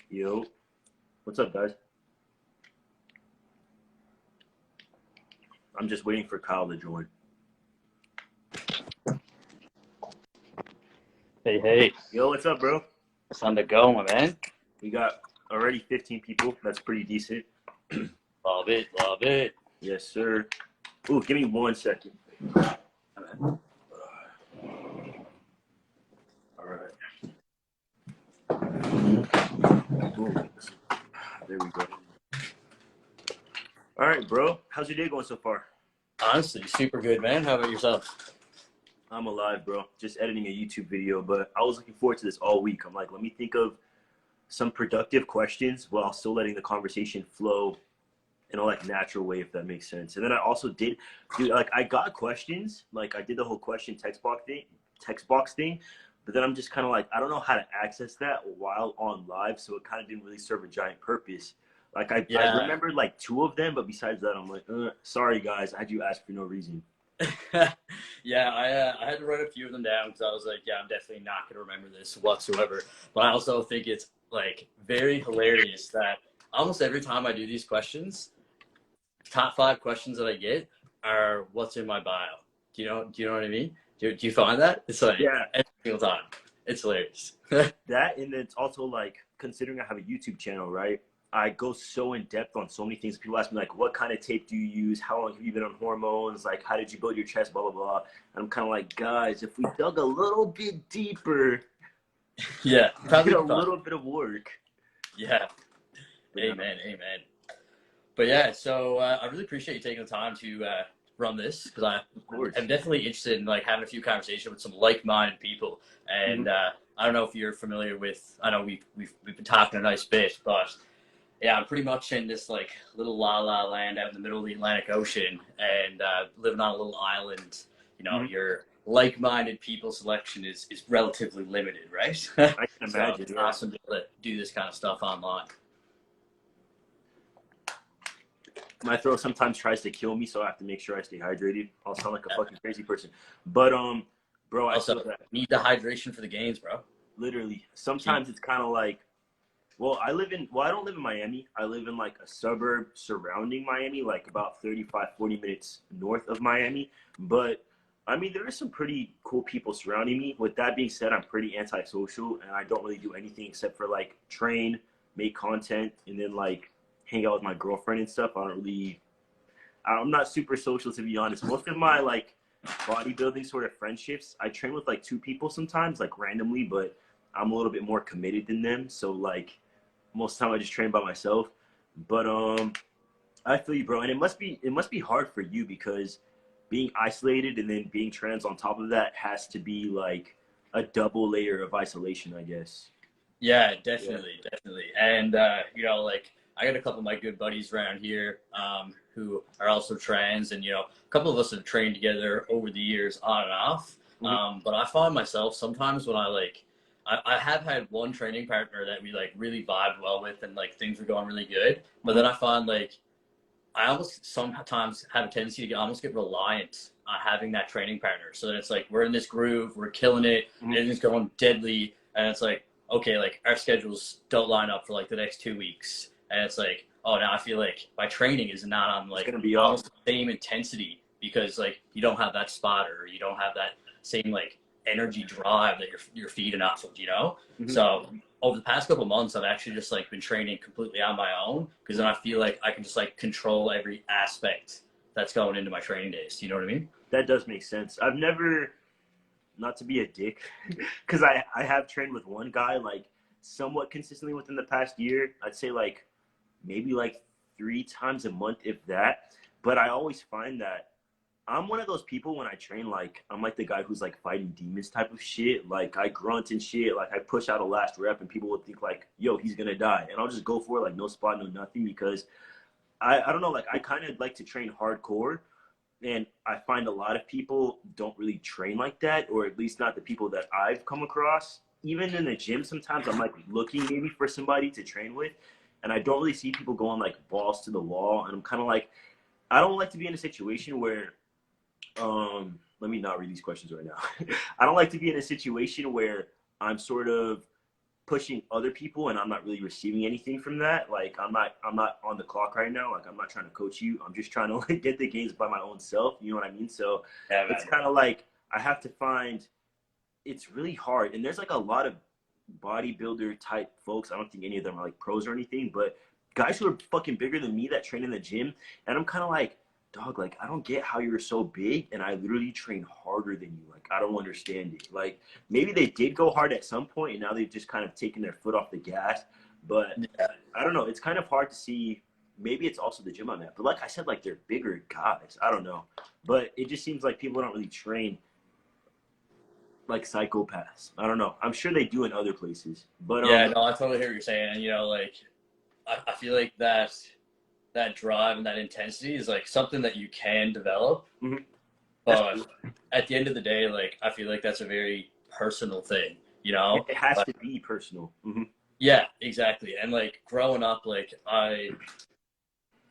Yo, what's up, guys? I'm just waiting for Kyle to join. Hey, hey. Yo, what's up, bro? It's on the go, my man. We got already 15 people. That's pretty decent. Love it, love it. Yes, sir. Ooh, give me 1 second. All right. Boom. There we go. All right, bro. How's your day going so far? Honestly, super good, man. How about yourself? I'm alive, bro. Just editing a YouTube video, but I was looking forward to this all week. I'm like, let me think of some productive questions while still letting the conversation flow in a like natural way, if that makes sense. And then I also did, dude, like I got questions, like I did the whole question text box thing, but then I'm just kind of like, I don't know how to access that while on live, so it kind of didn't really serve a giant purpose. Like I remembered like 2 of them, but besides that, I'm like, sorry guys, I had you ask for no reason. Yeah, I had to write a few of them down because I was like, yeah, I'm definitely not going to remember this whatsoever. But I also think it's like very hilarious that almost every time I do these questions, top 5 questions that I get are what's in my bio. Do you know what I mean? Do you find that? It's like every single time. It's hilarious. That, and it's also like, considering I have a YouTube channel, right? I go so in depth on so many things. People ask me like, what kind of tape do you use? How long have you been on hormones? Like, how did you build your chest? Blah, blah, blah. And I'm kind of like, guys, if we dug a little bit deeper, yeah, probably did a little bit of work. Yeah. Amen. Amen. But yeah, so I really appreciate you taking the time to run this because I'm definitely interested in like having a few conversations with some like-minded people. And I don't know if you're familiar with. I know we've been talking a nice bit, but yeah, I'm pretty much in this like little la land out in the middle of the Atlantic Ocean and living on a little island. You know, your like-minded people selection is relatively limited, right? I can So imagine. it's awesome to be able to do this kind of stuff online. My throat sometimes tries to kill me, so I have to make sure I stay hydrated. I'll sound like a fucking crazy person. But bro, I feel that need the hydration for the games, bro. Literally. Sometimes it's kind of like, well, I don't live in Miami. I live in like a suburb surrounding Miami, like about 35, 40 minutes north of Miami. But I mean, there are some pretty cool people surrounding me. With that being said, I'm pretty antisocial and I don't really do anything except for like train, make content, and then like hang out with my girlfriend and stuff. I'm not super social, to be honest. Most of my like bodybuilding sort of friendships, I train with like 2 people sometimes, like randomly, but I'm a little bit more committed than them. So like most of the time I just train by myself. But I feel you, bro. And it must be hard for you because being isolated and then being trans on top of that has to be like a double layer of isolation, I guess. Yeah, definitely. And you know, like I got a couple of my good buddies around here who are also trans, and you know, a couple of us have trained together over the years on and off. But I find myself sometimes when I have had one training partner that we like really vibed well with, and like things were going really good. But then I find like I almost sometimes have a tendency to almost get reliant on having that training partner. So that it's like we're in this groove, we're killing it, everything's going deadly, and it's like, okay, like our schedules don't line up for like the next 2 weeks, and it's like, oh, now I feel like my training is not on like almost the same intensity because like you don't have that spotter, or you don't have that same like energy drive that you're feeding off of, you know. So over the past couple of months, I've actually just like been training completely on my own because then I feel like I can just like control every aspect that's going into my training days. You know what I mean? That does make sense. I've never, not to be a dick, because I have trained with one guy like somewhat consistently within the past year. I'd say like maybe like 3 times a month, if that. But I always find that I'm one of those people when I train, like I'm like the guy who's like fighting demons type of shit. Like I grunt and shit. Like I push out a last rep and people would think like, yo, he's gonna die. And I'll just go for it, like no spot, no nothing, because I don't know, like I kind of like to train hardcore. And I find a lot of people don't really train like that, or at least not the people that I've come across. Even in the gym, sometimes I'm like looking maybe for somebody to train with, and I don't really see people going like balls to the wall. And I'm kind of like, I don't like to be in a situation where, let me not read these questions right now. I don't like to be in a situation where I'm sort of pushing other people and I'm not really receiving anything from that. Like I'm not on the clock right now. Like I'm not trying to coach you. I'm just trying to like get the gains by my own self. You know what I mean? So it's kind of like I have to find. It's really hard, and there's like a lot of bodybuilder type folks. I don't think any of them are like pros or anything, but guys who are fucking bigger than me that train in the gym, and I'm kind of like, dog, like I don't get how you're so big, and I literally train harder than you. Like I don't understand it. Like maybe they did go hard at some point, and now they've just kind of taken their foot off the gas. But I don't know. It's kind of hard to see. Maybe it's also the gym I'm at, but like I said, like they're bigger guys. I don't know, but it just seems like people don't really train like psychopaths. I don't know. I'm sure they do in other places, but yeah, no, I totally hear what you're saying. And you know, like I feel like that drive and that intensity is like something that you can develop. Mhm. But at the end of the day, like I feel like that's a very personal thing, you know? It has to be personal. Mm-hmm. Yeah, exactly. And like growing up, like I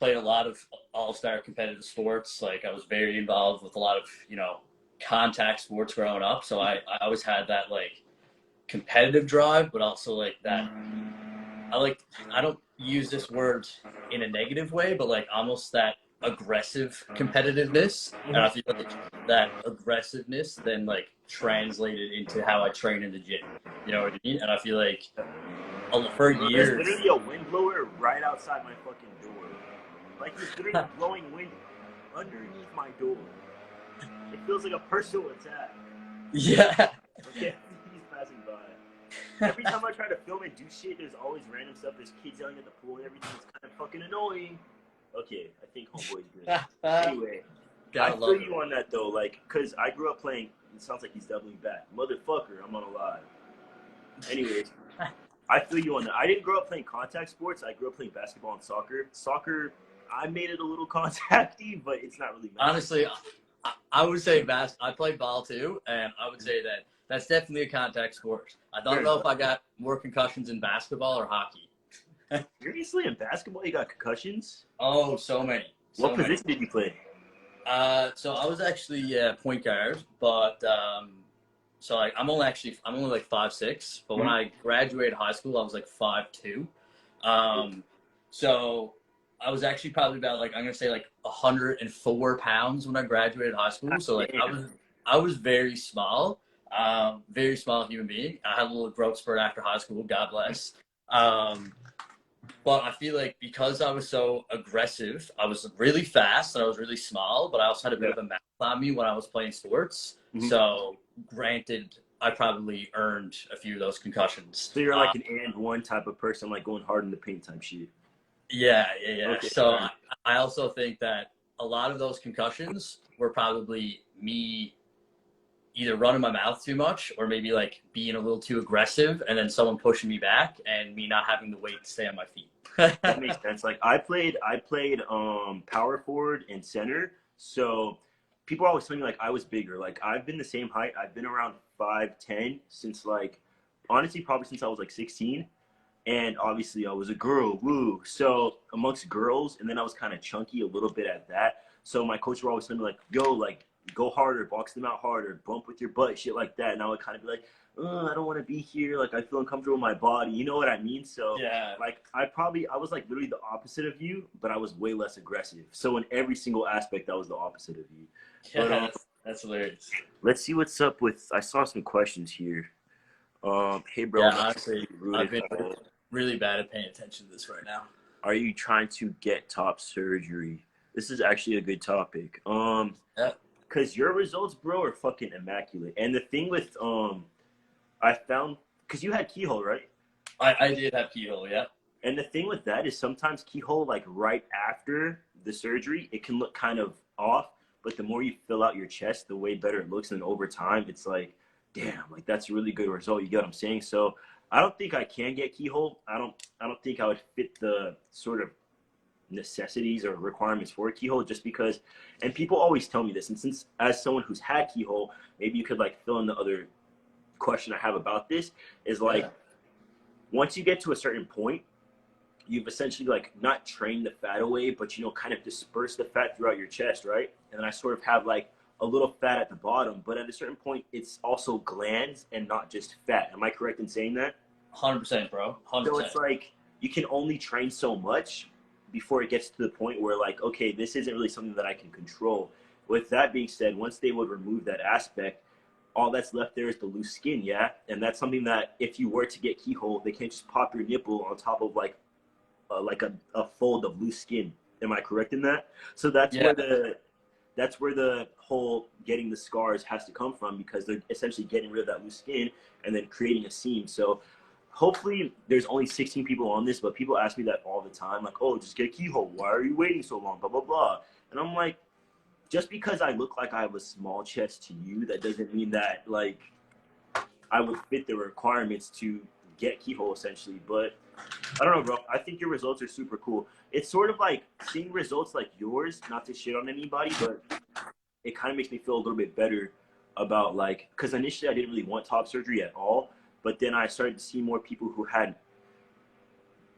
played a lot of all-star competitive sports. Like I was very involved with a lot of, you know, contact sports growing up. So I always had that like competitive drive, but also like that I don't use this word in a negative way, but like almost that aggressive competitiveness. And I feel like that aggressiveness then like translated into how I train in the gym. You know what I mean? And I feel like for years. There's literally a wind blower right outside my fucking door. Like he's literally blowing wind underneath my door. It feels like a personal attack. Yeah. Okay, he's passing by. Every time I try to film and do shit, there's always random stuff. There's kids yelling at the pool and everything. It's kind of fucking annoying. Okay, I think homeboy's good. Anyway, I feel you on that though, like, cause I grew up playing. It sounds like he's doubling back, motherfucker. I'm on a live. Anyways, I feel you on that. I didn't grow up playing contact sports. I grew up playing basketball and soccer. Soccer, I made it a little contacty, but it's not really. Honestly, I would say I played ball too, and I would say that that's definitely a contact sport. I don't know if I got more concussions in basketball or hockey. Seriously, in basketball, you got concussions? Oh, so many. What position did you play? So I was actually point guard, but so like I'm only like 5'6", but when I graduated high school, I was like 5'2". So I was actually probably about like I'm gonna say like 104 pounds when I graduated high school. So like I was very small human being. I had a little growth spurt after high school. God bless. But I feel like because I was so aggressive, I was really fast and I was really small, but I also had a bit of a mouth on me when I was playing sports. So granted, I probably earned a few of those concussions. So you're like an and one type of person, like going hard in the paint type shit. Yeah. Okay. So I also think that a lot of those concussions were probably me either running my mouth too much or maybe like being a little too aggressive and then someone pushing me back and me not having the weight to stay on my feet. That makes sense. Like I played power forward and center. So people always tell me like I was bigger. Like I've been the same height. I've been around 5'10" since like honestly probably since I was like 16. And obviously I was a girl, woo. So amongst girls, and then I was kind of chunky a little bit at that. So my coach would always tell me like, yo, like go harder, box them out harder, bump with your butt, shit like that. And I would kind of be like, I don't want to be here. Like I feel uncomfortable in my body. You know what I mean? So like I was like literally the opposite of you, but I was way less aggressive. So in every single aspect, I was the opposite of you. Yeah, but, that's hilarious. Let's see what's up with, I saw some questions here. Hey bro. Yeah, honestly, I've been really bad at paying attention to this right now. Are you trying to get top surgery? This is actually a good topic. Because your results, bro, are fucking immaculate. And the thing with, I found, because you had keyhole, right? I did have keyhole, yeah. And the thing with that is sometimes keyhole, like right after the surgery, it can look kind of off. But the more you fill out your chest, the way better it looks. And over time, it's like, damn, like that's a really good result. You get what I'm saying? So I don't think I can get keyhole. I don't think I would fit the sort of necessities or requirements for a keyhole just because, and people always tell me this, and since as someone who's had keyhole, maybe you could like fill in the other question I have about this is like, once you get to a certain point, you've essentially like not trained the fat away, but you know, kind of disperse the fat throughout your chest, right? And then I sort of have like a little fat at the bottom, but at a certain point, it's also glands and not just fat. Am I correct in saying that? 100%, bro. So 100%. it's like you can only train so much before it gets to the point where like, okay, this isn't really something that I can control. With that being said, once they would remove that aspect, all that's left there is the loose skin, yeah? And that's something that if you were to get keyhole, they can't just pop your nipple on top of like a fold of loose skin. Am I correct in that? So Yeah. that's where the whole getting the scars has to come from, because they're essentially getting rid of that loose skin and then creating a seam. So hopefully there's only 16 people on this, but people ask me that all the time, like, oh, just get a keyhole. Why are you waiting so long? Blah, blah, blah. And I'm like, just because I look like I have a small chest to you, that doesn't mean that like I would fit the requirements to get keyhole essentially. But I don't know, bro. I think your results are super cool. It's sort of like seeing results like yours, not to shit on anybody, but it kind of makes me feel a little bit better about like, because initially I didn't really want top surgery at all, but then I started to see more people who had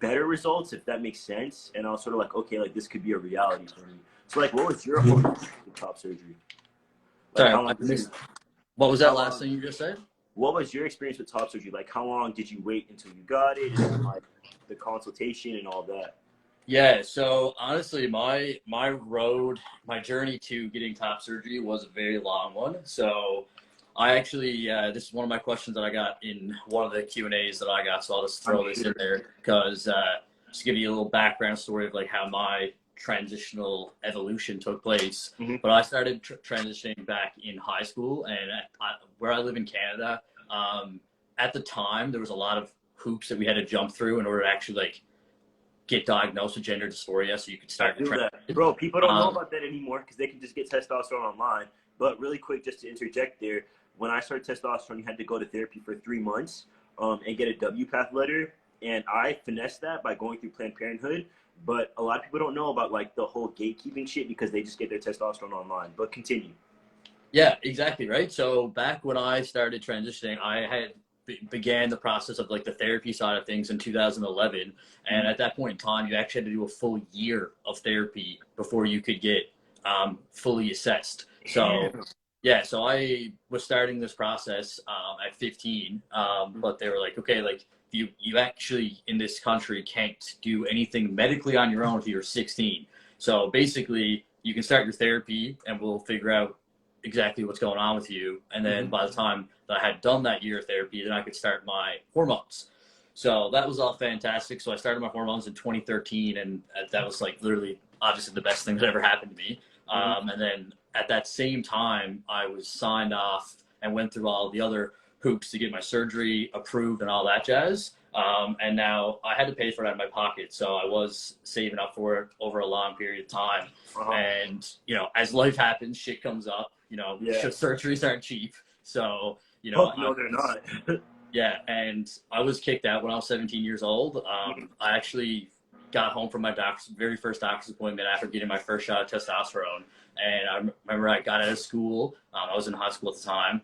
better results, if that makes sense. And I was sort of like, okay, like this could be a reality for me. So like, what was your whole with top surgery? Like, Sorry, how long I did you, missed. What was that how last long, thing you just said? what was your experience with top surgery? Like, how long did you wait until you got it, and then, like the consultation and all that? Yeah, so honestly, my journey to getting top surgery was a very long one. So I actually, this is one of my questions that I got in one of the Q&As that I got. So I'll just throw this in there because just to give you a little background story of like how my transitional evolution took place. Mm-hmm. But I started transitioning back in high school, and where I live in Canada, at the time there was a lot of hoops that we had to jump through in order to actually like get diagnosed with gender dysphoria, so you could start I feel that, bro. People don't know about that anymore because they can just get testosterone online. But really quick, just to interject there, when I started testosterone, you had to go to therapy for 3 months and get a WPATH letter, and I finessed that by going through Planned Parenthood. But a lot of people don't know about like the whole gatekeeping shit because they just get their testosterone online. But continue. Yeah, exactly, right? So back when I started transitioning, I had began the process of like the therapy side of things in 2011, and at that point in time you actually had to do a full year of therapy before you could get fully assessed. So yeah, so I was starting this process at 15, but they were like, okay, like you actually in this country can't do anything medically on your own until you're 16. So basically you can start your therapy and we'll figure out exactly what's going on with you, and then by the time that I had done that year of therapy, then I could start my hormones. So that was all fantastic. So I started my hormones in 2013, and that was like literally obviously the best thing that ever happened to me. And then at that same time I was signed off and went through all the other hoops to get my surgery approved and all that jazz. And now I had to pay for it out of my pocket, so I was saving up for it over a long period of time. And you know, as life happens, shit comes up. You know, surgeries aren't cheap. So, you know, no, they're not. Yeah, and I was kicked out when I was 17 years old. I actually got home from my very first doctor's appointment after getting my first shot of testosterone. And I remember I got out of school. I was in high school at the time.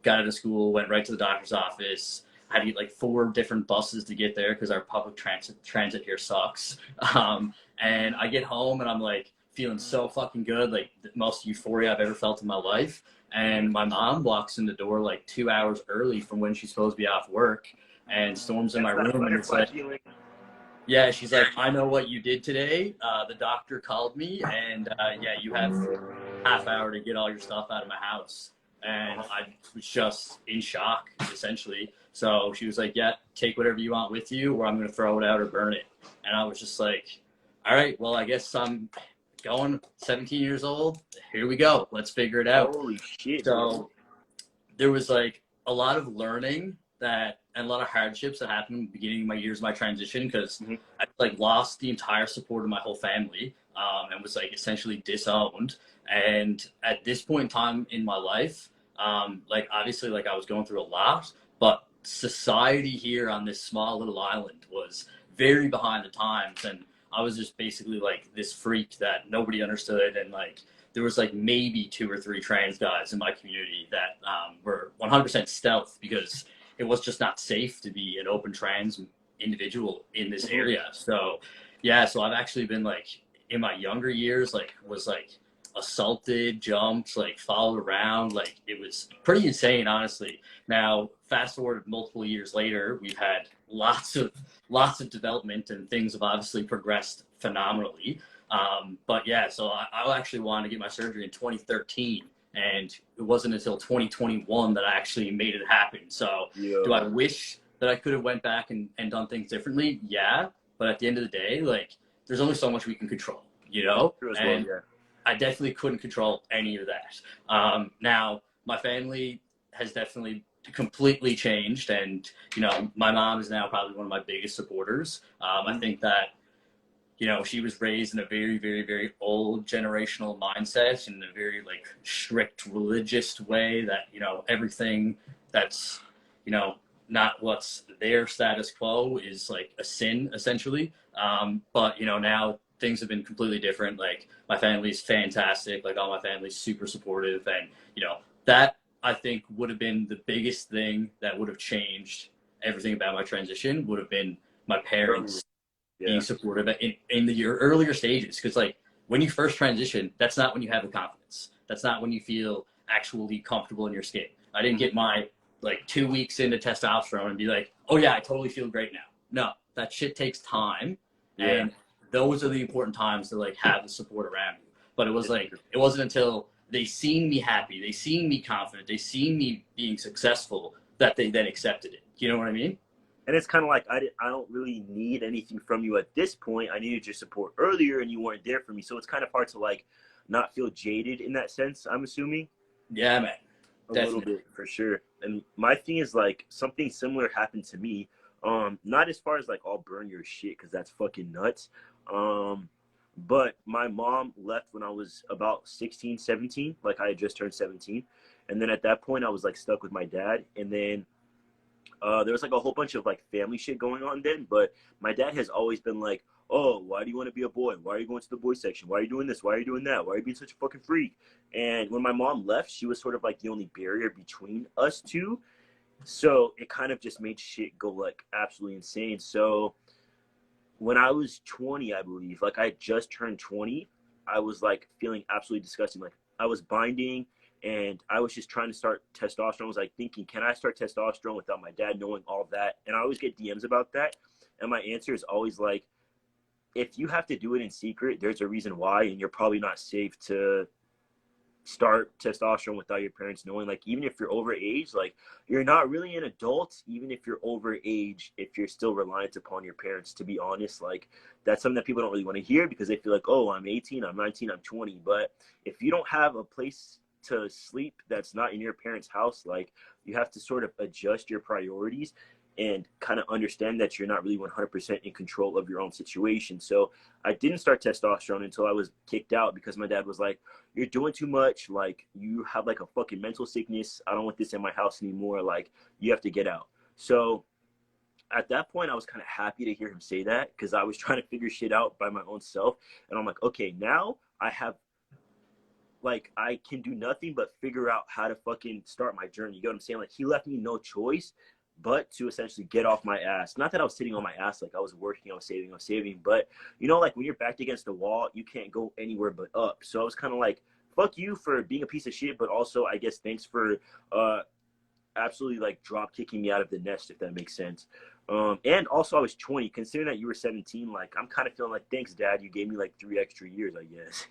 Got out of school, went right to the doctor's office. I had to get like 4 different buses to get there because our public transit here sucks. And I get home and I'm like feeling so fucking good, like the most euphoria I've ever felt in my life. And my mom walks in the door like 2 hours early from when she's supposed to be off work and storms in my room and it's like, yeah, she's like, I know what you did today. The doctor called me and yeah, you have half hour to get all your stuff out of my house. And I was just in shock, essentially. So she was like, yeah, take whatever you want with you or I'm going to throw it out or burn it. And I was just like, all right, well, I guess I'm going, 17 years old. Here we go. Let's figure it out. Holy shit. So there was like a lot of learning and a lot of hardships that happened in the beginning of my years of my transition because I like lost the entire support of my whole family and was like essentially disowned. And at this point in time in my life, like obviously like I was going through a lot, but society here on this small little island was very behind the times, and I was just basically like this freak that nobody understood, and like there was like maybe 2 or 3 trans guys in my community that were 100% stealth because it was just not safe to be an open trans individual in this area. So yeah, so I've actually been like in my younger years like was like assaulted, jumped, like followed around. Like it was pretty insane, honestly. Now, fast forward multiple years later, we've had lots of development, and things have obviously progressed phenomenally. But yeah, so I actually wanted to get my surgery in 2013, and it wasn't until 2021 that I actually made it happen. So do I wish that I could have went back and done things differently? Yeah, but at the end of the day, like there's only so much we can control, you know? And I definitely couldn't control any of that. Now, my family has definitely completely changed, and you know, my mom is now probably one of my biggest supporters. I think that, you know, she was raised in a very, very, very old generational mindset, in a very like strict religious way, that, you know, everything that's, you know, not what's their status quo is like a sin, essentially. But, you know, now things have been completely different. Like my family's fantastic. Like all my family's super supportive. And, you know, that I think would have been the biggest thing that would have changed everything about my transition, would have been my parents being supportive in the earlier stages. Because like when you first transition, that's not when you have the confidence. That's not when you feel actually comfortable in your skin. I didn't get my like 2 weeks into testosterone and be like, oh yeah, I totally feel great now. No, that shit takes time. And those are the important times to like have the support around you. But it was like, it wasn't until they seen me happy, they seen me confident, they seen me being successful, that they then accepted it. You know what I mean? And it's kind of like, I don't really need anything from you at this point. I needed your support earlier and you weren't there for me. So it's kind of hard to like not feel jaded in that sense, I'm assuming. Yeah, man. A little bit, for sure. And my thing is like, something similar happened to me. Not as far as like, I'll burn your shit, because that's fucking nuts. But my mom left when I was about 16, 17. Like I had just turned 17. And then at that point I was like stuck with my dad. And then there was like a whole bunch of like family shit going on then, but my dad has always been like, oh, why do you want to be a boy? Why are you going to the boys section? Why are you doing this? Why are you doing that? Why are you being such a fucking freak? And when my mom left, she was sort of like the only barrier between us two. So it kind of just made shit go like absolutely insane. So when I was 20, I believe, like I just turned 20, I was like feeling absolutely disgusting. Like I was binding, and I was just trying to start testosterone. I was like thinking, can I start testosterone without my dad knowing all that? And I always get DMs about that. And my answer is always like, if you have to do it in secret, there's a reason why, and you're probably not safe to start testosterone without your parents knowing. Like, even if you're over age, like you're not really an adult, even if you're over age, if you're still reliant upon your parents, to be honest. Like, that's something that people don't really want to hear, because they feel like, oh, I'm 18, I'm 19, I'm 20. But if you don't have a place to sleep that's not in your parents' house, like you have to sort of adjust your priorities and kind of understand that you're not really 100% in control of your own situation. So I didn't start testosterone until I was kicked out, because my dad was like, you're doing too much. Like, you have like a fucking mental sickness. I don't want this in my house anymore. Like, you have to get out. So at that point, I was kind of happy to hear him say that, because I was trying to figure shit out by my own self. And I'm like, okay, now I have, like, I can do nothing but figure out how to fucking start my journey. You get what I'm saying? Like, he left me no choice but to essentially get off my ass. Not that I was sitting on my ass, like I was working, I was saving, but you know, like when you're backed against the wall, you can't go anywhere but up. So I was kind of like, fuck you for being a piece of shit, but also I guess thanks for absolutely like drop kicking me out of the nest, if that makes sense. And also I was 20, considering that you were 17, like I'm kind of feeling like, thanks dad, you gave me like 3 extra years, I guess.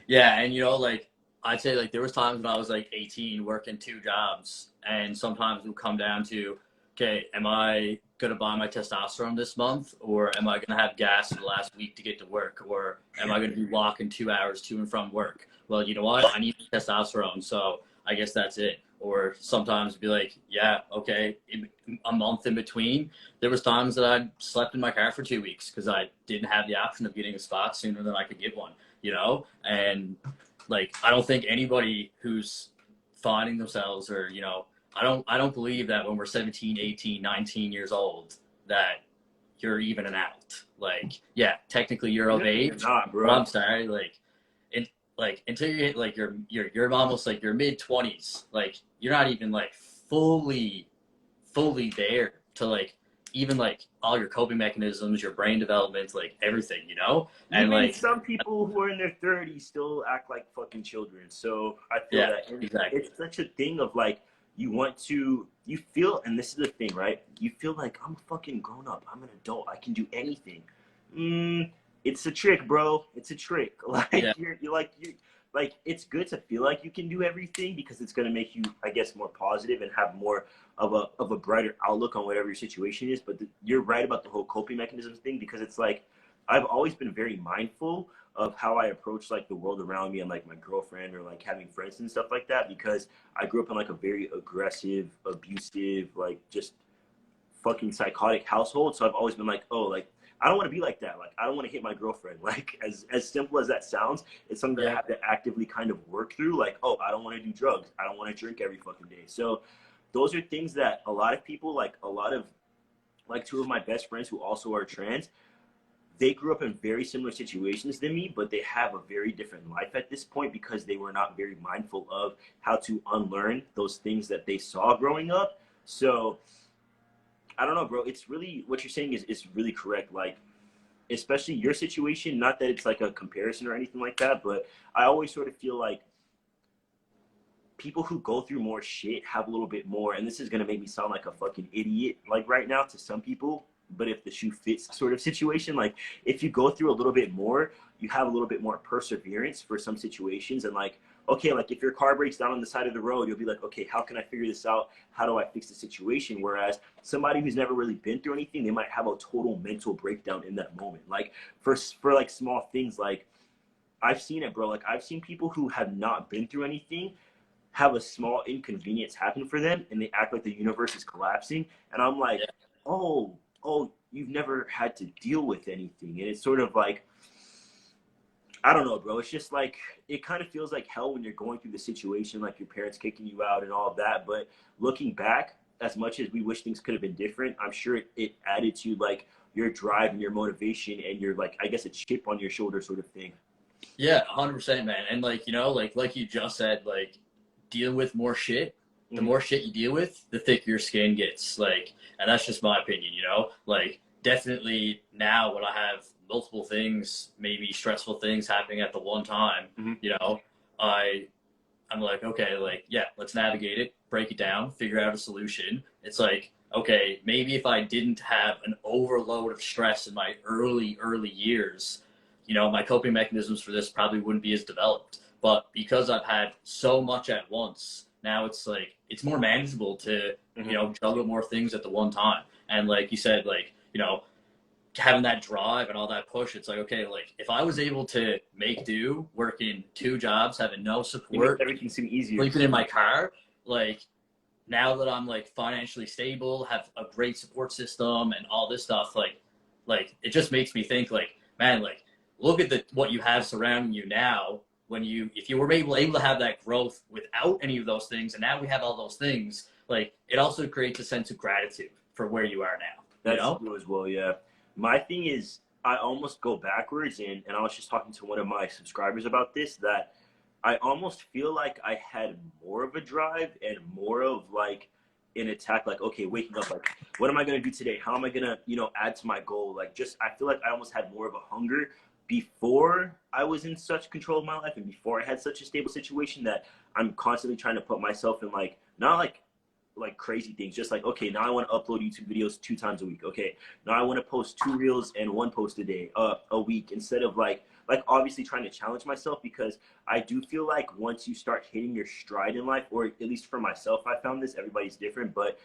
Yeah, and you know, like I'd say like there was times when I was like 18 working 2 jobs, and sometimes it would come down to, okay, am I gonna buy my testosterone this month, or am I gonna have gas for the last week to get to work, or am I gonna be walking 2 hours to and from work? Well, you know what? I need testosterone, so I guess that's it. Or sometimes be like, yeah, okay, a month in between. There was times that I slept in my car for 2 weeks because I didn't have the option of getting a spot sooner than I could get one, you know? And like, I don't think anybody who's finding themselves, or, you know, I don't believe that when we're 17, 18, 19 years old that you're even an adult. Like, yeah, technically you're of age, not, bro. But I'm sorry, like until you hit like you're almost like your mid-20s, like you're not even like fully there to like even like all your coping mechanisms, your brain development, like everything, you know? And Even like, some people who are in their 30s still act like fucking children. So I feel yeah, that exactly. it's such a thing of like, you feel, and this is the thing, right? You feel like I'm a fucking grown up. I'm an adult. I can do anything. It's a trick, bro. It's a trick. Like Yeah. like it's good to feel like you can do everything because it's gonna make you, I guess, more positive and have more of a brighter outlook on whatever your situation is. But you're right about the whole coping mechanisms thing because it's like I've always been very mindful of how I approach like the world around me and like my girlfriend or like having friends and stuff like that because I grew up in like a very aggressive, abusive, like just fucking psychotic household. So I've always been like, oh, like I don't want to be like that. Like I don't want to hit my girlfriend. Like as simple as that sounds, it's something that I have to actively kind of work through. Like, oh, I don't want to do drugs. I don't want to drink every fucking day. So those are things that a lot of people, like a lot of like two of my best friends who also are trans, they grew up in very similar situations than me, but they have a very different life at this point because they were not very mindful of how to unlearn those things that they saw growing up. So I don't know, bro. It's really what you're saying is really correct. Like, especially your situation, not that it's like a comparison or anything like that, but I always sort of feel like people who go through more shit have a little bit more, and this is gonna make me sound like a fucking idiot, like right now to some people, but if the shoe fits sort of situation, like if you go through a little bit more, you have a little bit more perseverance for some situations, and like, okay, like if your car breaks down on the side of the road, you'll be like, okay, how can I figure this out? How do I fix the situation? Whereas somebody who's never really been through anything, they might have a total mental breakdown in that moment. Like for like small things, like I've seen it, bro. Like I've seen people who have not been through anything have a small inconvenience happen for them and they act like the universe is collapsing. And I'm like, Yeah. oh, you've never had to deal with anything. And it's sort of like, I don't know, bro. It's just like, it kind of feels like hell when you're going through the situation, like your parents kicking you out and all of that. But looking back, as much as we wish things could have been different, I'm sure it added to like your drive and your motivation and your like, I guess a chip on your shoulder sort of thing. Yeah, 100%, man. And like, you know, like you just said, like deal with more shit. The more shit you deal with, the thicker your skin gets. Like, and that's just my opinion, you know? Like, definitely now when I have multiple things, maybe stressful things happening at the one time, you know, I'm like, okay, like, yeah, let's navigate it, break it down, figure out a solution. It's like, okay, maybe if I didn't have an overload of stress in my early years, you know, my coping mechanisms for this probably wouldn't be as developed. But because I've had so much at once, now it's like it's more manageable to, you know, juggle more things at the one time. And like you said, like, you know, having that drive and all that push, it's like, okay, like if I was able to make do working two jobs, having no It makes support, everything seem easier. sleeping in my car, like now that I'm like financially stable, have a great support system and all this stuff, like it just makes me think like, man, like look at the what you have surrounding you now. When you, if you were able to have that growth without any of those things, and now we have all those things, like it also creates a sense of gratitude for where you are now. That's You know? true as well, yeah. My thing is, I almost go backwards, and I was just talking to one of my subscribers about this, that I almost feel like I had more of a drive and more of like an attack, like, okay, waking up, like, what am I going to do today? How am I going to, you know, add to my goal? Like, just, I feel like I almost had more of a hunger before I was in such control of my life and before I had such a stable situation that I'm constantly trying to put myself in like, not like crazy things, just like, okay, now I want to upload YouTube videos 2 times a week. Okay, now I want to post 2 reels and 1 post a day, a week, instead of like obviously trying to challenge myself, because I do feel like once you start hitting your stride in life, or at least for myself, I found this, everybody's different, but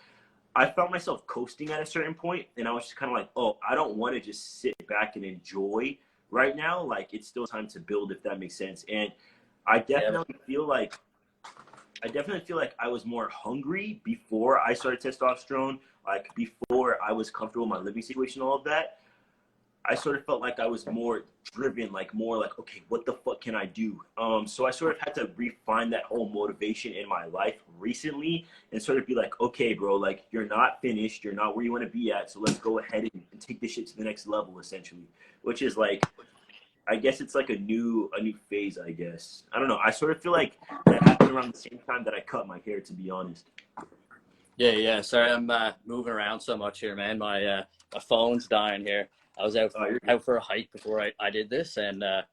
I found myself coasting at a certain point, and I was just kind of like, oh, I don't want to just sit back and enjoy right now. Like, it's still time to build, if that makes sense. And I definitely feel like I was more hungry before I started testosterone, like before I was comfortable in my living situation, all of that. I sort of felt like I was more driven, like more like, okay, what the fuck can I do? So I sort of had to refine that whole motivation in my life recently and sort of be like, okay, bro, like you're not finished, you're not where you want to be at, so let's go ahead and take this shit to the next level, essentially. Which is like, I guess it's like a new phase, I guess. I don't know. I sort of feel like that happened around the same time that I cut my hair, to be honest. Yeah. Sorry, I'm moving around so much here, man. My phone's dying here. I was out for a hike before I did this, and I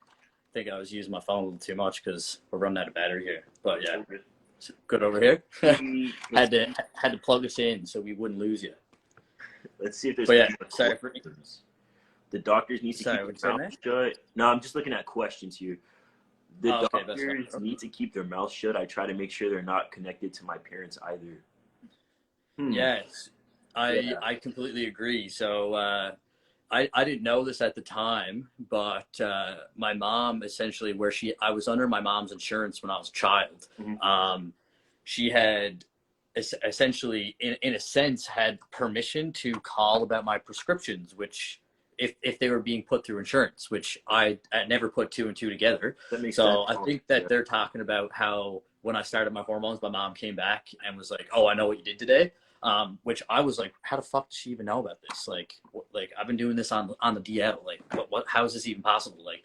think I was using my phone a little too much because we're running out of battery here. But yeah, good over here. had to plug us in so we wouldn't lose you. Let's see if there's. But yeah, sorry for. The doctors need to keep their mouth shut. No, I'm just looking at questions here. The doctors need to keep their mouth shut. I try to make sure they're not connected to my parents either. Yes, I completely agree. So I didn't know this at the time, but my mom essentially, I was under my mom's insurance when I was a child. Mm-hmm. She had essentially, in a sense, had permission to call about my prescriptions, which if they were being put through insurance, which I never put two and two together. That makes so sense. I think that they're talking about how when I started my hormones, my mom came back and was like, "Oh, I know what you did today." Which I was like, how the fuck does she even know about this? Like I've been doing this on the DL. Like, how is this even possible? Like,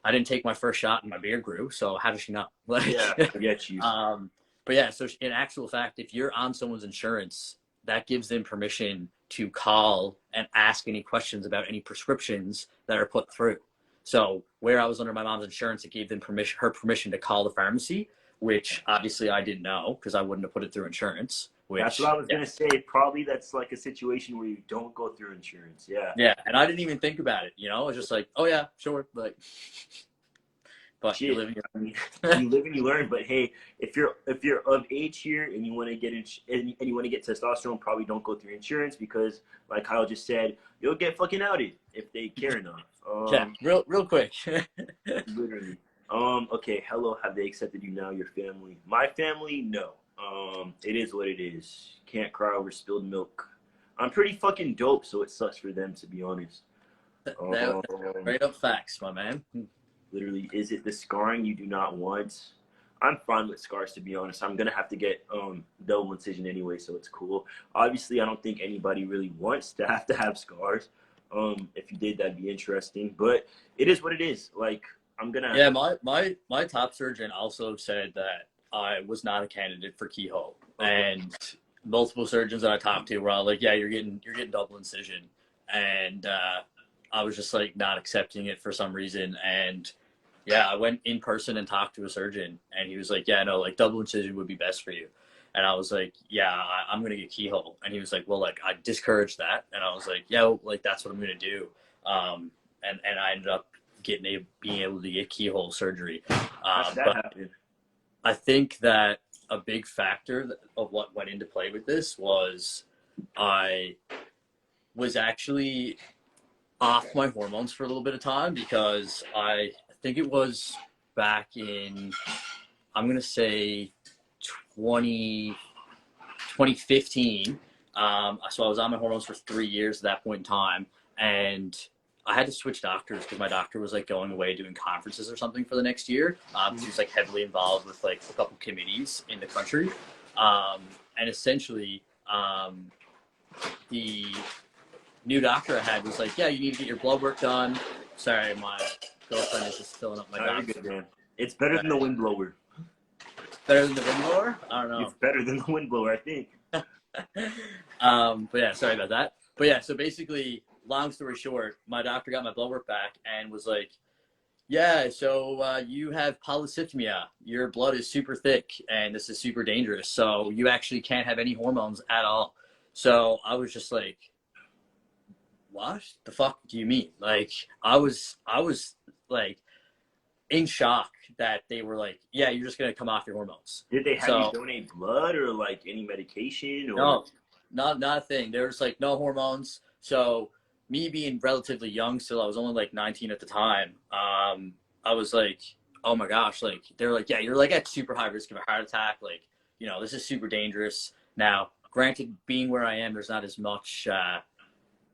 I didn't take my first shot and my beard grew, so how does she know? Like, yeah, I get you. But yeah, so in actual fact, if you're on someone's insurance, that gives them permission to call and ask any questions about any prescriptions that are put through. So where I was under my mom's insurance, it gave them her permission to call the pharmacy, which obviously I didn't know because I wouldn't have put it through insurance. That's what I was gonna say. Probably that's like a situation where you don't go through insurance. Yeah. Yeah, and I didn't even think about it. I was just like, oh yeah, sure, but you live and you learn. But hey, if you're of age here and you want to get and you want to get testosterone, probably don't go through insurance because, like Kyle just said, you'll get fucking outed if they care enough. Yeah, real quick. Literally. Okay. Hello. Have they accepted you now? Your family? My family? No. It is what it is. Can't cry over spilled milk. I'm pretty fucking dope, so it sucks for them, to be honest. Straight up facts, my man. Literally, is it the scarring you do not want? I'm fine with scars, to be honest. I'm gonna have to get double incision anyway, so it's cool. Obviously, I don't think anybody really wants to have scars. If you did, that'd be interesting. But it is what it is. Like, I'm gonna. Yeah, my top surgeon also said that I was not a candidate for keyhole, and multiple surgeons that I talked to were all like, "Yeah, you're getting double incision," and I was just like not accepting it for some reason. And yeah, I went in person and talked to a surgeon, and he was like, "Yeah, no, like double incision would be best for you." And I was like, "Yeah, I'm gonna get keyhole," and he was like, "Well, like I discourage that," and I was like, "Yeah, like that's what I'm gonna do," and I ended up being able to get keyhole surgery. I think that a big factor of what went into play with this was I was actually off my hormones for a little bit of time because I think it was back in, I'm going to say 2015. So I was on my hormones for 3 years at that point in time. And I had to switch doctors because my doctor was like going away doing conferences or something for the next year. He was like heavily involved with like a couple committees in the country. And essentially, the new doctor I had was like, "Yeah, you need to get your blood work done." Sorry, my girlfriend is just filling up my doctor. It's better than the windblower. Better than the windblower? I don't know. It's better than the windblower, I think. But yeah, sorry about that. But yeah, so basically, long story short, my doctor got my blood work back and was like, "Yeah, so you have polycythemia. Your blood is super thick, and this is super dangerous. So you actually can't have any hormones at all." So I was just like, "What the fuck do you mean?" Like, I was like in shock that they were like, "Yeah, you're just gonna come off your hormones." Did they have you donate blood or like any medication? Or? No, not a thing. There was like no hormones. So me being relatively young still, I was only like 19 at the time. I was like, oh my gosh, like they were like, "Yeah, you're like at super high risk of a heart attack. Like, this is super dangerous." Now, granted, being where I am, there's not as much,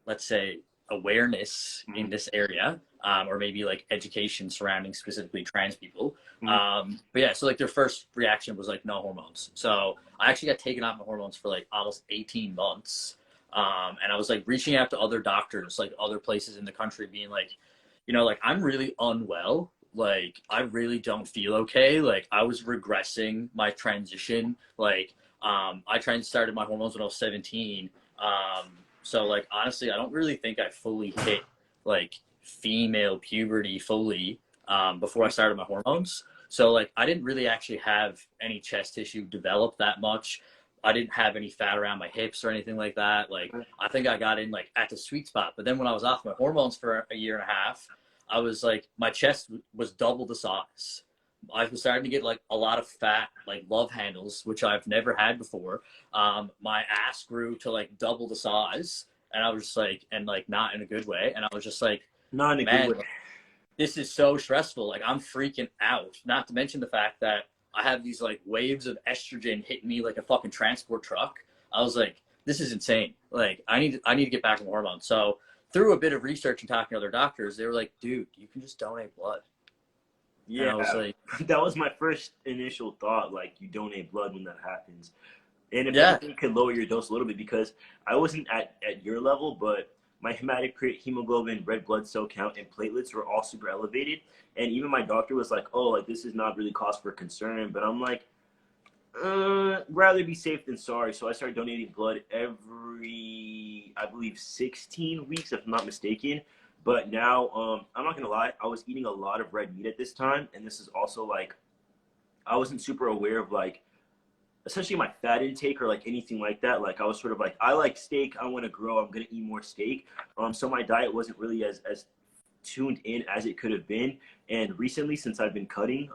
let's say, awareness in this area, or maybe like education surrounding specifically trans people. But yeah, so like their first reaction was like no hormones. So I actually got taken off my hormones for like almost 18 months. And I was like reaching out to other doctors, like other places in the country, being like, like I'm really unwell. Like I really don't feel okay. Like I was regressing my transition. Like I tried and started my hormones when I was 17. So like honestly, I don't really think I fully hit like female puberty fully before I started my hormones. So like I didn't really actually have any chest tissue develop that much. I didn't have any fat around my hips or anything like that. Like I think I got in like at the sweet spot. But then when I was off my hormones for a year and a half, I was like my chest was double the size. I was starting to get like a lot of fat, like love handles, which I've never had before. My ass grew to like double the size, and I was just like, and like not in a good way. And I was just like, Not in a man, good way. this is so stressful. Like I'm freaking out. Not to mention the fact that I have these like waves of estrogen hitting me like a fucking transport truck. I was like, this is insane. Like I need to get back on hormones. So through a bit of research and talking to other doctors, they were like, dude, you can just donate blood. Yeah, and I was like, that was my first initial thought. Like, you donate blood when that happens, and if yeah, anything, could lower your dose a little bit, because I wasn't at your level, but my hematocrit, hemoglobin, red blood cell count, and platelets were all super elevated. And even my doctor was like, "Oh, like this is not really cause for concern." But I'm like, rather be safe than sorry. So I started donating blood every, I believe, 16 weeks, if I'm not mistaken. But now, I'm not gonna lie, I was eating a lot of red meat at this time, and this is also like, I wasn't super aware of like, essentially my fat intake or like anything like that. Like I was sort of like, I like steak, I want to grow, I'm gonna eat more steak. So my diet wasn't really as tuned in as it could have been. And recently, since I've been cutting,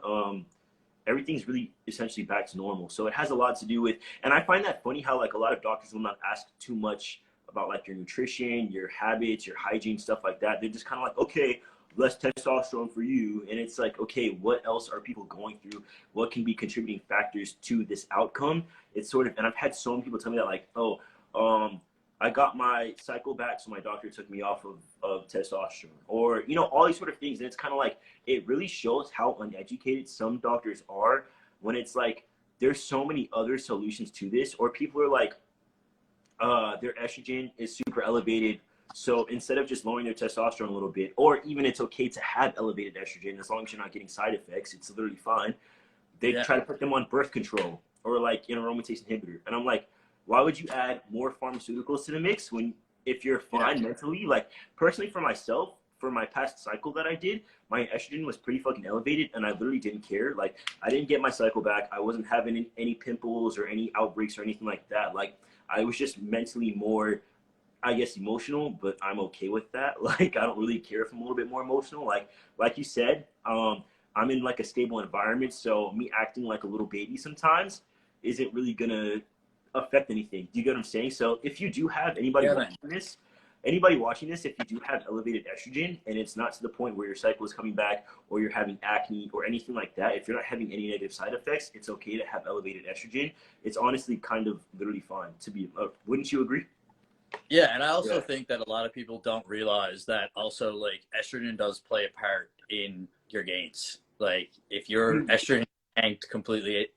everything's really essentially back to normal. So it has a lot to do with, and I find that funny how like a lot of doctors will not ask too much about like your nutrition, your habits, your hygiene, stuff like that. They're just kind of like, okay, less testosterone for you. And it's like, okay, what else are people going through? What can be contributing factors to this outcome? It's sort of, and I've had so many people tell me that like, oh, I got my cycle back, so my doctor took me off of testosterone, or, you know, all these sort of things. And it's kind of like, it really shows how uneducated some doctors are when it's like, there's so many other solutions to this, or people are like, their estrogen is super elevated, so instead of just lowering their testosterone a little bit, or even it's okay to have elevated estrogen as long as you're not getting side effects, it's literally fine. They yeah, try to put them on birth control or like an aromatase inhibitor, and I'm like, why would you add more pharmaceuticals to the mix when, if you're fine mentally? Like personally, for myself, for my past cycle that I did, my estrogen was pretty fucking elevated, and I literally didn't care. Like I didn't get my cycle back. I wasn't having any pimples or any outbreaks or anything like that. Like I was just mentally more, I guess, emotional, but I'm okay with that. Like I don't really care if I'm a little bit more emotional. Like you said, I'm in like a stable environment, so me acting like a little baby sometimes isn't really gonna affect anything. Do you get what I'm saying? So if you do have yeah, anybody watching this, if you do have elevated estrogen and it's not to the point where your cycle is coming back or you're having acne or anything like that, if you're not having any negative side effects, it's okay to have elevated estrogen. It's honestly kind of literally fine to be. Wouldn't you agree? yeah. And I also think that a lot of people don't realize that also like estrogen does play a part in your gains. Like if your estrogen tanked completely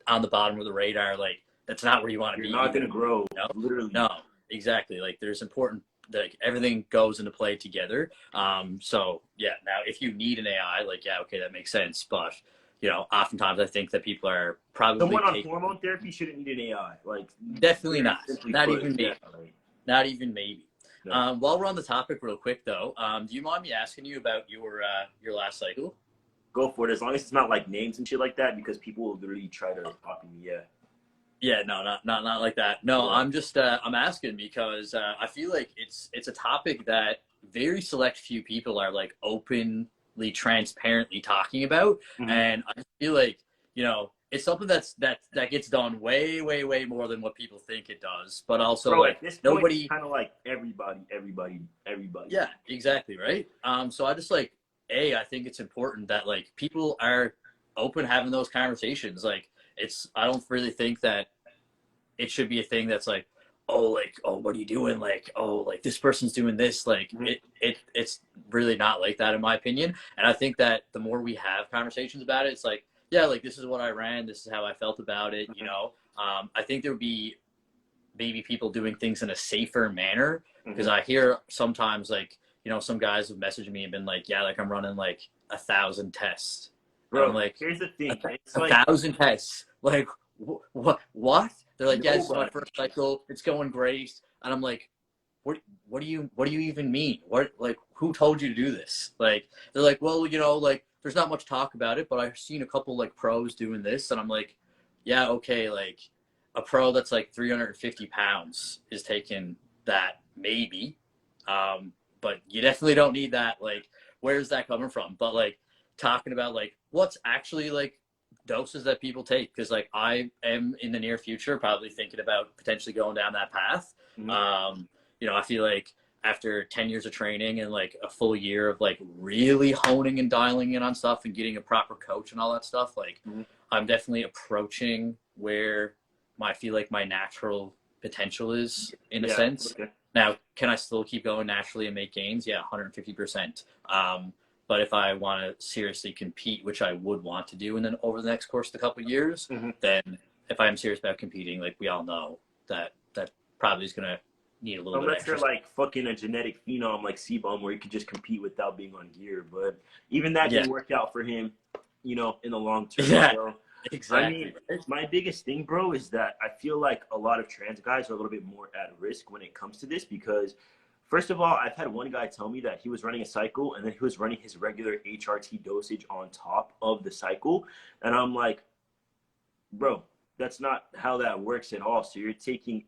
on the bottom of the radar, like that's not where you want to be. You're not gonna grow, You know? literally. No, exactly. Like there's important, like everything goes into play together. So yeah, now if you need an AI, like, yeah, okay, that makes sense. But, you know, oftentimes I think that people are probably Someone on hormone therapy shouldn't need an AI. Like definitely not. Not put, even maybe. definitely. Not even maybe. No. While we're on the topic real quick though, do you mind me asking you about your last cycle? Go for it, as long as it's not like names and shit like that, because people will literally try to copy me. Yeah. Yeah, no, not like that. No, Yeah. I'm just I'm asking because I feel like it's a topic that very select few people are like openly, transparently talking about, and I feel like, you know, it's something that gets done way more than what people think it does. But also, Bro, like at this nobody, kind of like everybody. yeah, exactly, right. So I just like I think it's important that like people are open having those conversations. Like I don't really think that it should be a thing that's like, oh, like, oh, what are you doing? Like, oh, like this person's doing this. Like it's really not like that in my opinion. And I think that the more we have conversations about it, it's like, yeah, like this is what I ran. This is how I felt about it. You know, I think there would be maybe people doing things in a safer manner, because I hear sometimes like, you know, some guys have messaged me and been like, yeah, like I'm running like 1,000 tests. Bro, I'm like, here's the thing. It's 1,000 tests. Like, what? They're like, yeah, this is my Nobody. first cycle. It's going great. And I'm like, what do you even mean? What, like, who told you to do this? Like, they're like, well, you know, like, there's not much talk about it, but I've seen a couple like pros doing this, and I'm like, yeah, okay, like a pro that's like 350 pounds is taking that maybe, but you definitely don't need that. Like, where's that coming from? But like talking about like what's actually like doses that people take, because like I am in the near future probably thinking about potentially going down that path. Mm-hmm. You know, I feel like after 10 years of training and like a full year of like really honing and dialing in on stuff and getting a proper coach and all that stuff, like Mm-hmm. I'm definitely approaching where I feel like my natural potential is in a Yeah. sense. Okay. Now, can I still keep going naturally and make gains? Yeah, 150%. But if I want to seriously compete, which I would want to do, and then over the next course of a couple of years, Mm-hmm. then if I'm serious about competing, like we all know that probably is gonna need a little bit of Unless they're extra. like fucking a genetic phenom like C-Bum where he could just compete without being on gear. But even that Yeah, didn't work out for him, you know, in the long term. yeah, So, I mean, exactly. Right? my biggest thing, bro, is that I feel like a lot of trans guys are a little bit more at risk when it comes to this because, first of all, I've had one guy tell me that he was running a cycle and then he was running his regular HRT dosage on top of the cycle. And I'm like, bro, that's not how that works at all. So you're taking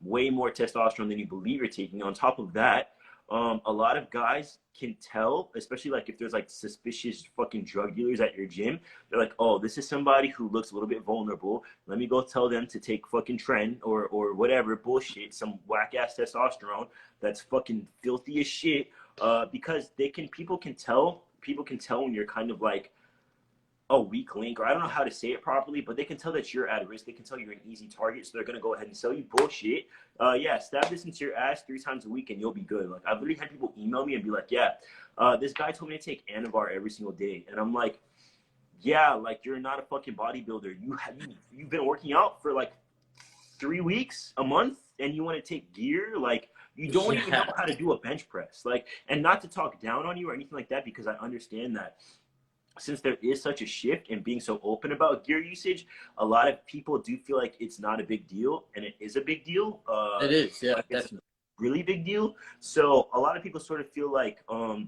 way more testosterone than you believe you're taking. On top of that, a lot of guys can tell, especially like if there's like suspicious fucking drug dealers at your gym. They're like, oh, this is somebody who looks a little bit vulnerable. Let me go tell them to take fucking Tren or whatever bullshit, some whack ass testosterone that's fucking filthy as shit. Because people can tell when you're kind of like a weak link, or I don't know how to say it properly, but they can tell that you're at risk. They can tell you're an easy target, so they're gonna go ahead and sell you bullshit. Yeah, stab this into your ass 3 times a week and you'll be good. Like I've literally had people email me and be like, yeah, this guy told me to take Anavar every single day, and I'm like, yeah, like you're not a fucking bodybuilder. You've been working out for like 3 weeks, a month, and you want to take gear, like. You don't even know Yeah, how to do a bench press. Like, and not to talk down on you or anything like that, because I understand that since there is such a shift in being so open about gear usage, a lot of people do feel like it's not a big deal, and it is a big deal. it is. Yeah, Like it's a definitely. really big deal. So a lot of people sort of feel like, oh,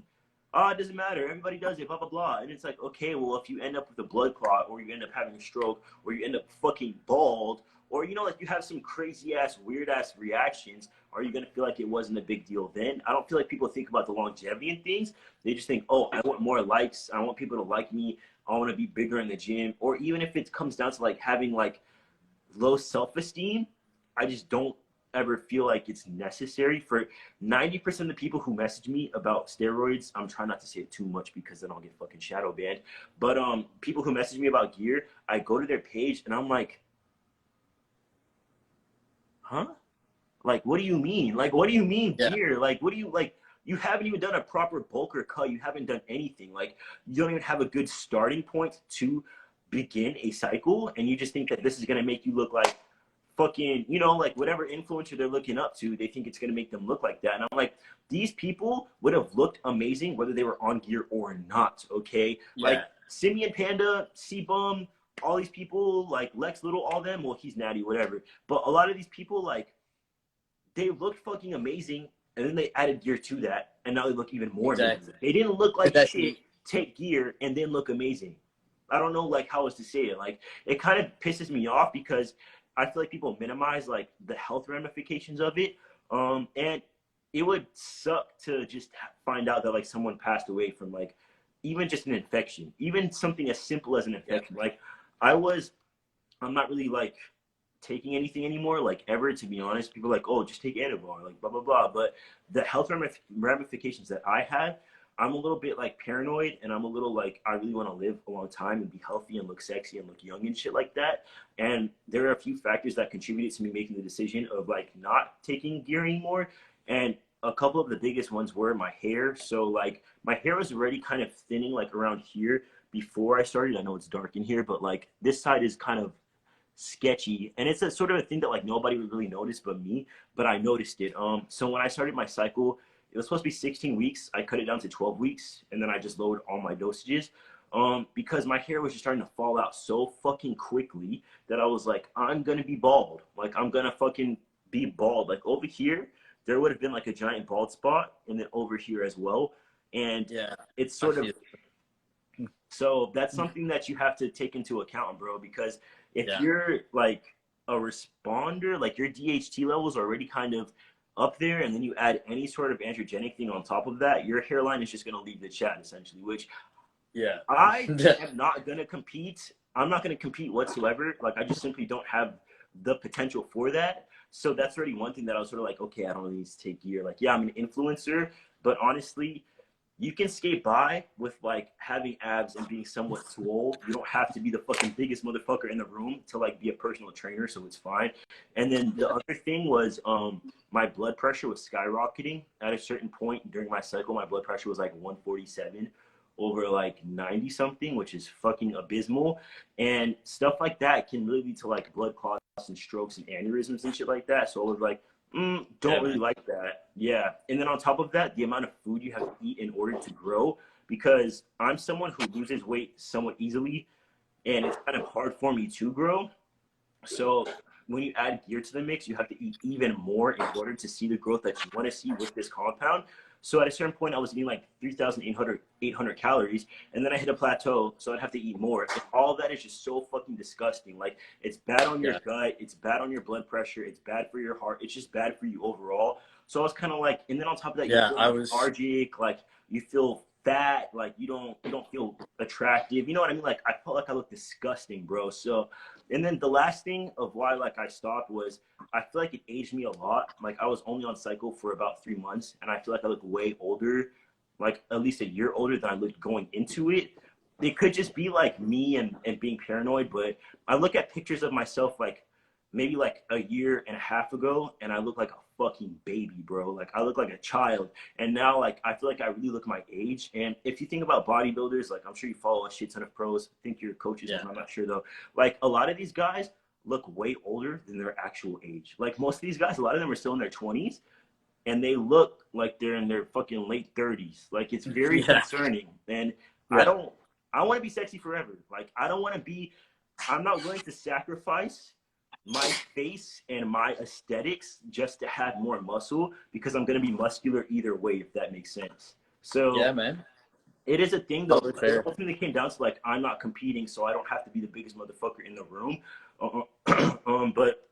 it doesn't matter. Everybody does it, blah blah blah. And it's like, okay, well, if you end up with a blood clot, or you end up having a stroke, or you end up fucking bald, or you know, like you have some crazy ass, weird ass reactions, are you gonna feel like it wasn't a big deal then? I don't feel like people think about the longevity and things. They just think, oh, I want more likes. I want people to like me. I want to be bigger in the gym. Or even if it comes down to like having like low self-esteem, I just don't ever feel like it's necessary. For 90% of the people who message me about steroids, I'm trying not to say it too much because then I'll get fucking shadow banned. But people who message me about gear, I go to their page and I'm like, huh? Like, what do you mean? Like, what do you mean Yeah, gear? Like, what do you like? You haven't even done a proper bulk or cut. You haven't done anything. Like, you don't even have a good starting point to begin a cycle, and you just think that this is gonna make you look like fucking, you know, like whatever influencer they're looking up to. They think it's gonna make them look like that, and I'm like, these people would have looked amazing whether they were on gear or not. Okay, like yeah, Simeon Panda, C-Bum, all these people, like Lex Little, all them. Well, he's natty, whatever. But a lot of these people, like they looked fucking amazing, and then they added gear to that, and now they look even more amazing. exactly. They didn't look But like that's shit, take gear, and then look amazing. I don't know like how else to say it. Like it kind of pisses me off because I feel like people minimize like the health ramifications of it. And it would suck to just find out that like someone passed away from like even just an infection, even something as simple as an yeah, infection. Like I was, I'm not really like taking anything anymore, like ever, to be honest. People are like, oh, just take Anavar, like blah blah blah. But the health ramifications that I had, I'm a little bit like paranoid, and I'm a little like I really want to live a long time and be healthy and look sexy and look young and shit like that. And there are a few factors that contributed to me making the decision of like not taking gear anymore. And a couple of the biggest ones were my hair. So like my hair was already kind of thinning like around here before I started. I know it's dark in here, but like this side is kind of sketchy, and it's a sort of a thing that like nobody would really notice but me, but I noticed it. So when I started my cycle, it was supposed to be 16 weeks. I cut it down to 12 weeks, and then I just lowered all my dosages. because my hair was just starting to fall out so fucking quickly that I was like, I'm gonna be bald. Like, I'm gonna fucking be bald. Like, over here, there would have been like a giant bald spot, and then over here as well. And Yeah, it's I sort of, feel. so that's something that you have to take into account, bro, because if Yeah, you're like a responder, like your DHT levels are already kind of up there, and then you add any sort of androgenic thing on top of that, your hairline is just going to leave the chat essentially, which yeah, I am not going to compete. I'm not going to compete whatsoever. Like, I just simply don't have the potential for that. So that's already one thing that I was sort of like, okay, I don't really need to take gear. Like, yeah, I'm an influencer, but honestly, you can skate by with like having abs and being somewhat swole. You don't have to be the fucking biggest motherfucker in the room to like be a personal trainer, so it's fine. And then the other thing was my blood pressure was skyrocketing. At a certain point during my cycle, my blood pressure was like 147 over like 90 something, which is fucking abysmal. And stuff like that can really lead to like blood clots and strokes and aneurysms and shit like that. So I was like, don't really like that. Yeah. And then on top of that, the amount of food you have to eat in order to grow, because I'm someone who loses weight somewhat easily, and it's kind of hard for me to grow. So when you add gear to the mix, you have to eat even more in order to see the growth that you want to see with this compound. So at a certain point, I was eating like 3,800 calories, and then I hit a plateau, so I'd have to eat more. And all of that is just so fucking disgusting. Like, it's bad on your gut, it's bad on your blood pressure, it's bad for your heart, it's just bad for you overall. So I was kind of like, and then on top of that, you feel lethargic, like you feel fat, like you don't feel attractive. You know what I mean? Like, I felt like I looked disgusting, bro. So, and then the last thing of why like I stopped was I feel like it aged me a lot. Like, I was only on cycle for about 3 months, and I feel like I look way older, like at least a year older than I looked going into it. It could just be like me and being paranoid, but I look at pictures of myself like maybe like a year and a half ago, and I look like a fucking baby, bro. Like, I look like a child. And now, like, I feel like I really look my age. And if you think about bodybuilders, like, I'm sure you follow a shit ton of pros. I think your coaches, I'm not sure though. Like, a lot of these guys look way older than their actual age. Like, most of these guys, a lot of them are still in their 20s, and they look like they're in their fucking late 30s. Like, it's very concerning. And I want to be sexy forever. Like, I don't want to be, I'm not willing to sacrifice my face and my aesthetics just to have more muscle, because I'm going to be muscular either way, if that makes sense. So yeah, man. it is a thing though. It ultimately came down to like, I'm not competing, so I don't have to be the biggest motherfucker in the room. But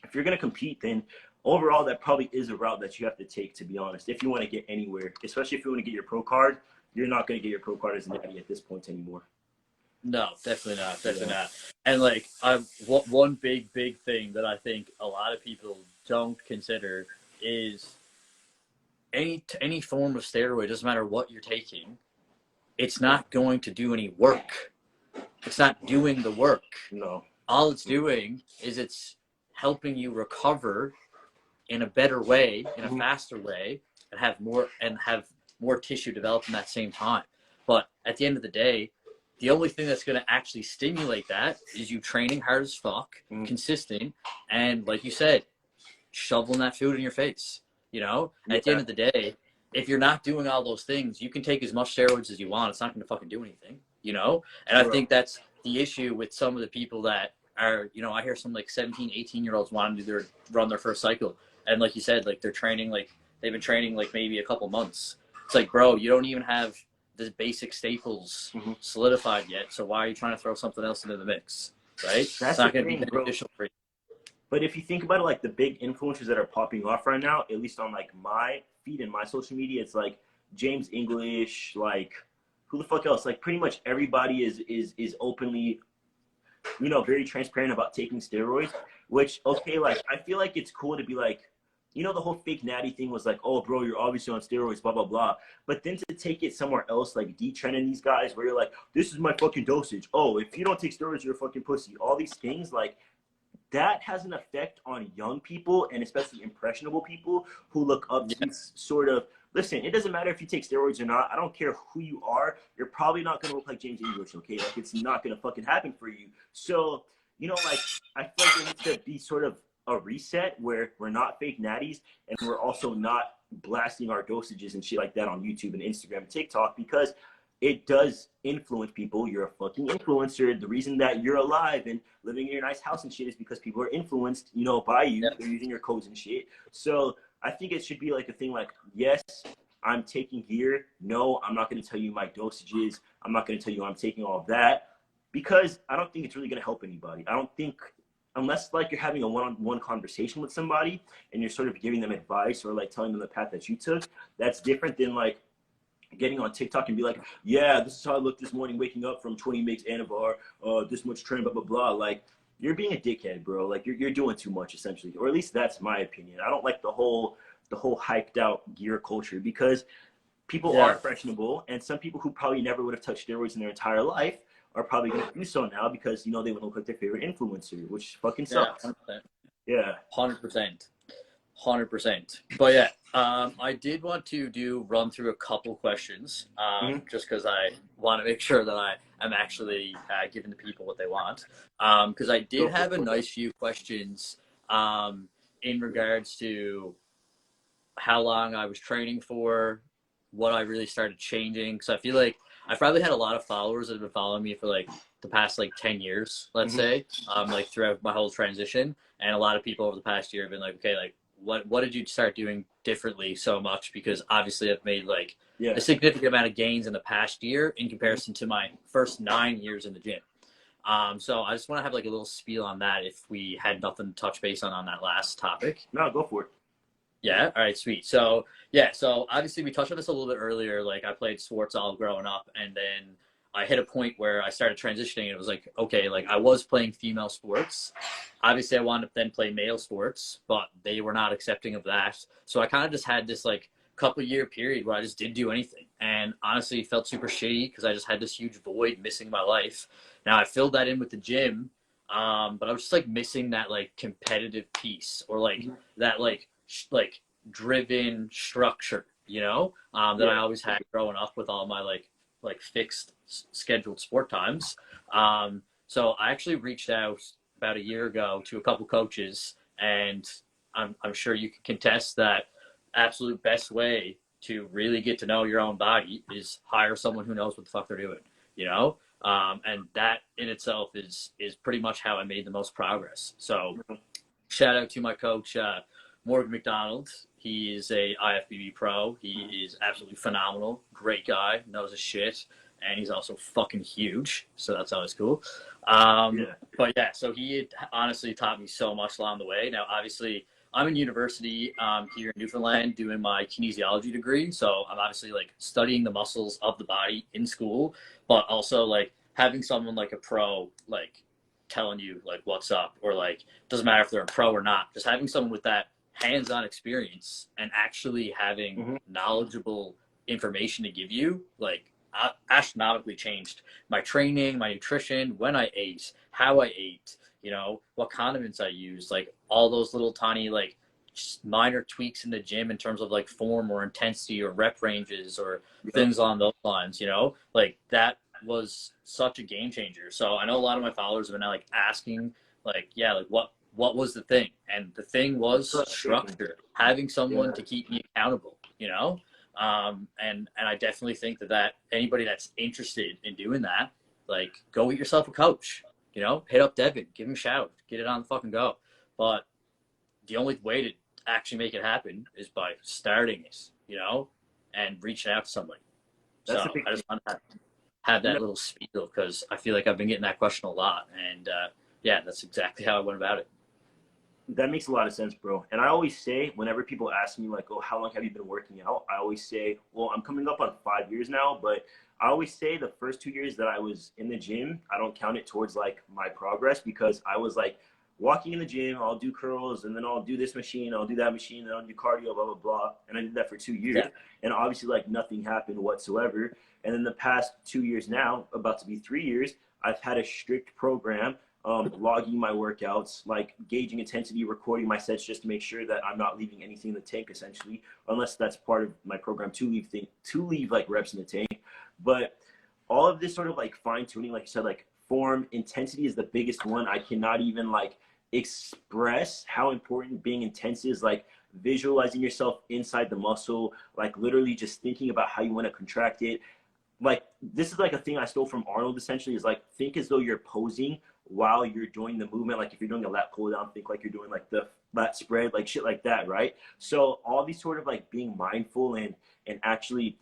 if you're going to compete, then overall that probably is a route that you have to take, to be honest, if you want to get anywhere, especially if you want to get your pro card. You're not going to get your pro card as an natty at this point anymore. No, definitely not. Definitely not. And like, one big thing that I think a lot of people don't consider is any form of steroid. Doesn't matter what you're taking, it's not going to do any work. It's not doing the work. No. All it's doing is it's helping you recover in a better way, in a faster way, and have more tissue develop in that same time. But at the end of the day, the only thing that's going to actually stimulate that is you training hard as fuck, consistent, and like you said, shoveling that food in your face. You know, at the end of the day, if you're not doing all those things, you can take as much steroids as you want. It's not going to fucking do anything, you know? And I think that's the issue with some of the people that are, you know, I hear some like 17, 18-year-olds wanting to run their first cycle. And like you said, like they're training, like they've been training like maybe a couple months. It's like, bro, you don't even have the basic staples solidified yet. So why are you trying to throw something else into the mix, right? That's it's not going to be beneficial for you. But if you think about it, like the big influencers that are popping off right now, at least on like my feed and my social media, it's like James English, like who the fuck else? Like pretty much everybody is openly, you know, very transparent about taking steroids. Which, okay, like I feel like it's cool to be like, you know, the whole fake natty thing was like, oh, bro, you're obviously on steroids, blah, blah, blah. But then to take it somewhere else, like detrending these guys where you're like, this is my fucking dosage. Oh, if you don't take steroids, you're a fucking pussy. All these things, like, that has an effect on young people, and especially impressionable people who look up to sort of, listen, it doesn't matter if you take steroids or not. I don't care who you are. You're probably not going to look like James English, okay? Like, it's not going to fucking happen for you. So, you know, like, I feel like there needs to be sort of a reset where we're not fake natties, and we're also not blasting our dosages and shit like that on YouTube and Instagram and TikTok, because it does influence people. You're a fucking influencer. The reason that you're alive and living in your nice house and shit is because people are influenced, you know, by you. They're using your codes and shit. So I think it should be like a thing like, yes, I'm taking gear. No, I'm not going to tell you my dosages. I'm not going to tell you I'm taking all of that, because I don't think it's really going to help anybody. I don't think, unless like you're having a one-on-one conversation with somebody and you're sort of giving them advice or like telling them the path that you took, that's different than like getting on TikTok and be like, yeah, this is how I looked this morning, waking up from 20 mg Anavar, this much train, blah, blah, blah. Like, you're being a dickhead, bro. Like, you're doing too much, essentially. Or at least that's my opinion. I don't like the whole hyped out gear culture, because people are impressionable, and some people who probably never would have touched steroids in their entire life are probably going to do so now because, you know, they want to look like their favorite influencer, which fucking sucks. 100%. Yeah. 100%. 100%. But yeah, I did want to run through a couple questions, just because I want to make sure that I am actually giving the people what they want. Because I did have a nice few questions in regards to how long I was training for, what I really started changing. Because I feel like I probably had a lot of followers that have been following me for like the past like 10 years, let's say, like throughout my whole transition. And a lot of people over the past year have been like, okay, like, what did you start doing differently so much? Because obviously I've made like a significant amount of gains in the past year in comparison to my first 9 years in the gym. So I just want to have like a little spiel on that if we had nothing to touch base on that last topic. No, go for it. Yeah. All right, sweet. So yeah, so obviously we touched on this a little bit earlier. Like, I played sports all growing up, and then I hit a point where I started transitioning, and it was like, okay, like I was playing female sports. Obviously I wanted to then play male sports, but they were not accepting of that. So I kind of just had this like couple-year period where I just didn't do anything. And honestly, it felt super shitty because I just had this huge void missing my life. Now I filled that in with the gym, but I was just like missing that like competitive piece, or like that like driven structure, you know, that I always had growing up with all my like fixed scheduled sport times. So I actually reached out about a year ago to a couple coaches, and I'm sure you can contest that absolute best way to really get to know your own body is hire someone who knows what the fuck they're doing, you know? And that in itself is pretty much how I made the most progress. So shout out to my coach, Morgan McDonald. He is a IFBB pro. He is absolutely phenomenal. Great guy, knows his shit, and he's also fucking huge. So that's always cool. But yeah, so he had honestly taught me so much along the way. Now, obviously, I'm in university here in Newfoundland doing my kinesiology degree. So I'm obviously like studying the muscles of the body in school, but also like having someone like a pro like telling you like what's up, or like doesn't matter if they're a pro or not, just having someone with that hands-on experience and actually having knowledgeable information to give you, like, astronomically changed my training, my nutrition, when I ate, how I ate, you know, what condiments I used, like all those little tiny like minor tweaks in the gym in terms of like form or intensity or rep ranges or things along those lines, you know, like that was such a game changer. So I know a lot of my followers have been now like asking like, yeah, like what was the thing? And the thing was structure, having someone to keep me accountable, you know? And I definitely think that anybody that's interested in doing that, like, go get yourself a coach, you know, hit up Devin, give him a shout, get it on the fucking go. But the only way to actually make it happen is by starting it, you know, and reaching out to somebody. So I just want to have that little spiel because I feel like I've been getting that question a lot. And yeah, that's exactly how I went about it. That makes a lot of sense, bro. And I always say, whenever people ask me like, oh, how long have you been working out? I always say, well, I'm coming up on 5 years now, but I always say the first 2 years that I was in the gym, I don't count it towards like my progress, because I was like walking in the gym, I'll do curls, and then I'll do this machine, I'll do that machine, then I'll do cardio, blah, blah, blah. And I did that for 2 years. And obviously like nothing happened whatsoever. And then the past 2 years now, about to be 3 years, I've had a strict program, logging my workouts, like gauging intensity, recording my sets just to make sure that I'm not leaving anything in the tank, essentially, unless that's part of my program to leave like reps in the tank. But all of this sort of like fine tuning, like you said, like form, intensity is the biggest one. I cannot even like express how important being intense is, like visualizing yourself inside the muscle, like literally just thinking about how you want to contract it. like this is like a thing I stole from Arnold essentially, is like think as though you're posing while you're doing the movement. Like if you're doing a lat pull down, think like you're doing like the lat spread, like shit like that, right? So all these sort of like being mindful and actually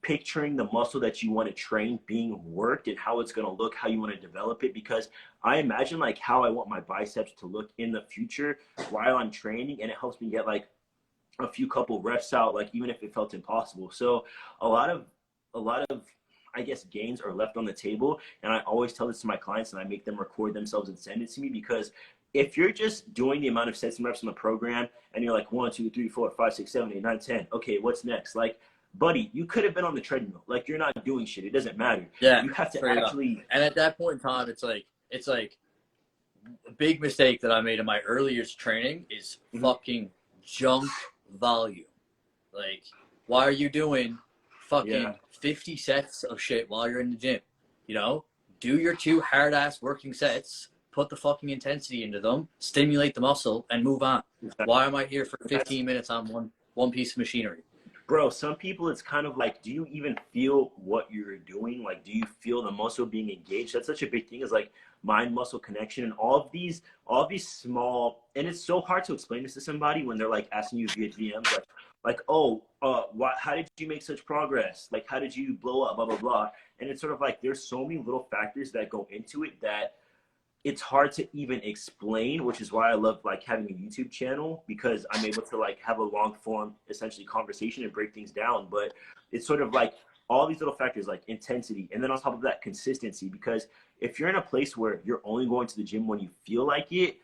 picturing the muscle that you want to train being worked and how it's going to look, how you want to develop it. Because I imagine like how I want my biceps to look in the future while I'm training, and it helps me get like a few couple reps out, like even if it felt impossible. So a lot of I guess gains are left on the table, and I always tell this to my clients, and I make them record themselves and send it to me, because if you're just doing the amount of sets and reps in the program and you're like 1 2 3 4 5 6 7 8 9 10, okay, what's next? Like, buddy, you could have been on the treadmill. Like, you're not doing shit. It doesn't matter. Yeah, you have to actually. And at that point in time, it's like a big mistake that I made in my early years of training is fucking junk volume. Like, why are you doing fucking 50 sets of shit while you're in the gym? You know, do your 2 hard ass working sets, put the fucking intensity into them, stimulate the muscle, and move on. Why am I here for 15 minutes on one piece of machinery? Bro, some people, it's kind of like, do you even feel what you're doing? Like, do you feel the muscle being engaged? That's such a big thing, is like mind muscle connection, and all of these small, and it's so hard to explain this to somebody when they're like asking you via DMs, like, oh, how did you make such progress? Like, how did you blow up, blah, blah, blah. And it's sort of like, there's so many little factors that go into it that it's hard to even explain, which is why I love like having a YouTube channel, because I'm able to like have a long form, essentially, conversation and break things down. But it's sort of like all these little factors like intensity, and then on top of that, consistency. Because if you're in a place where you're only going to the gym when you feel like it,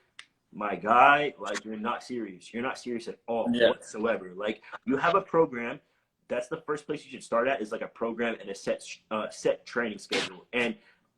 my guy, like, you're not serious. You're not serious at all whatsoever. Like, you have a program. That's the first place you should start at, is like a program and a set training schedule. And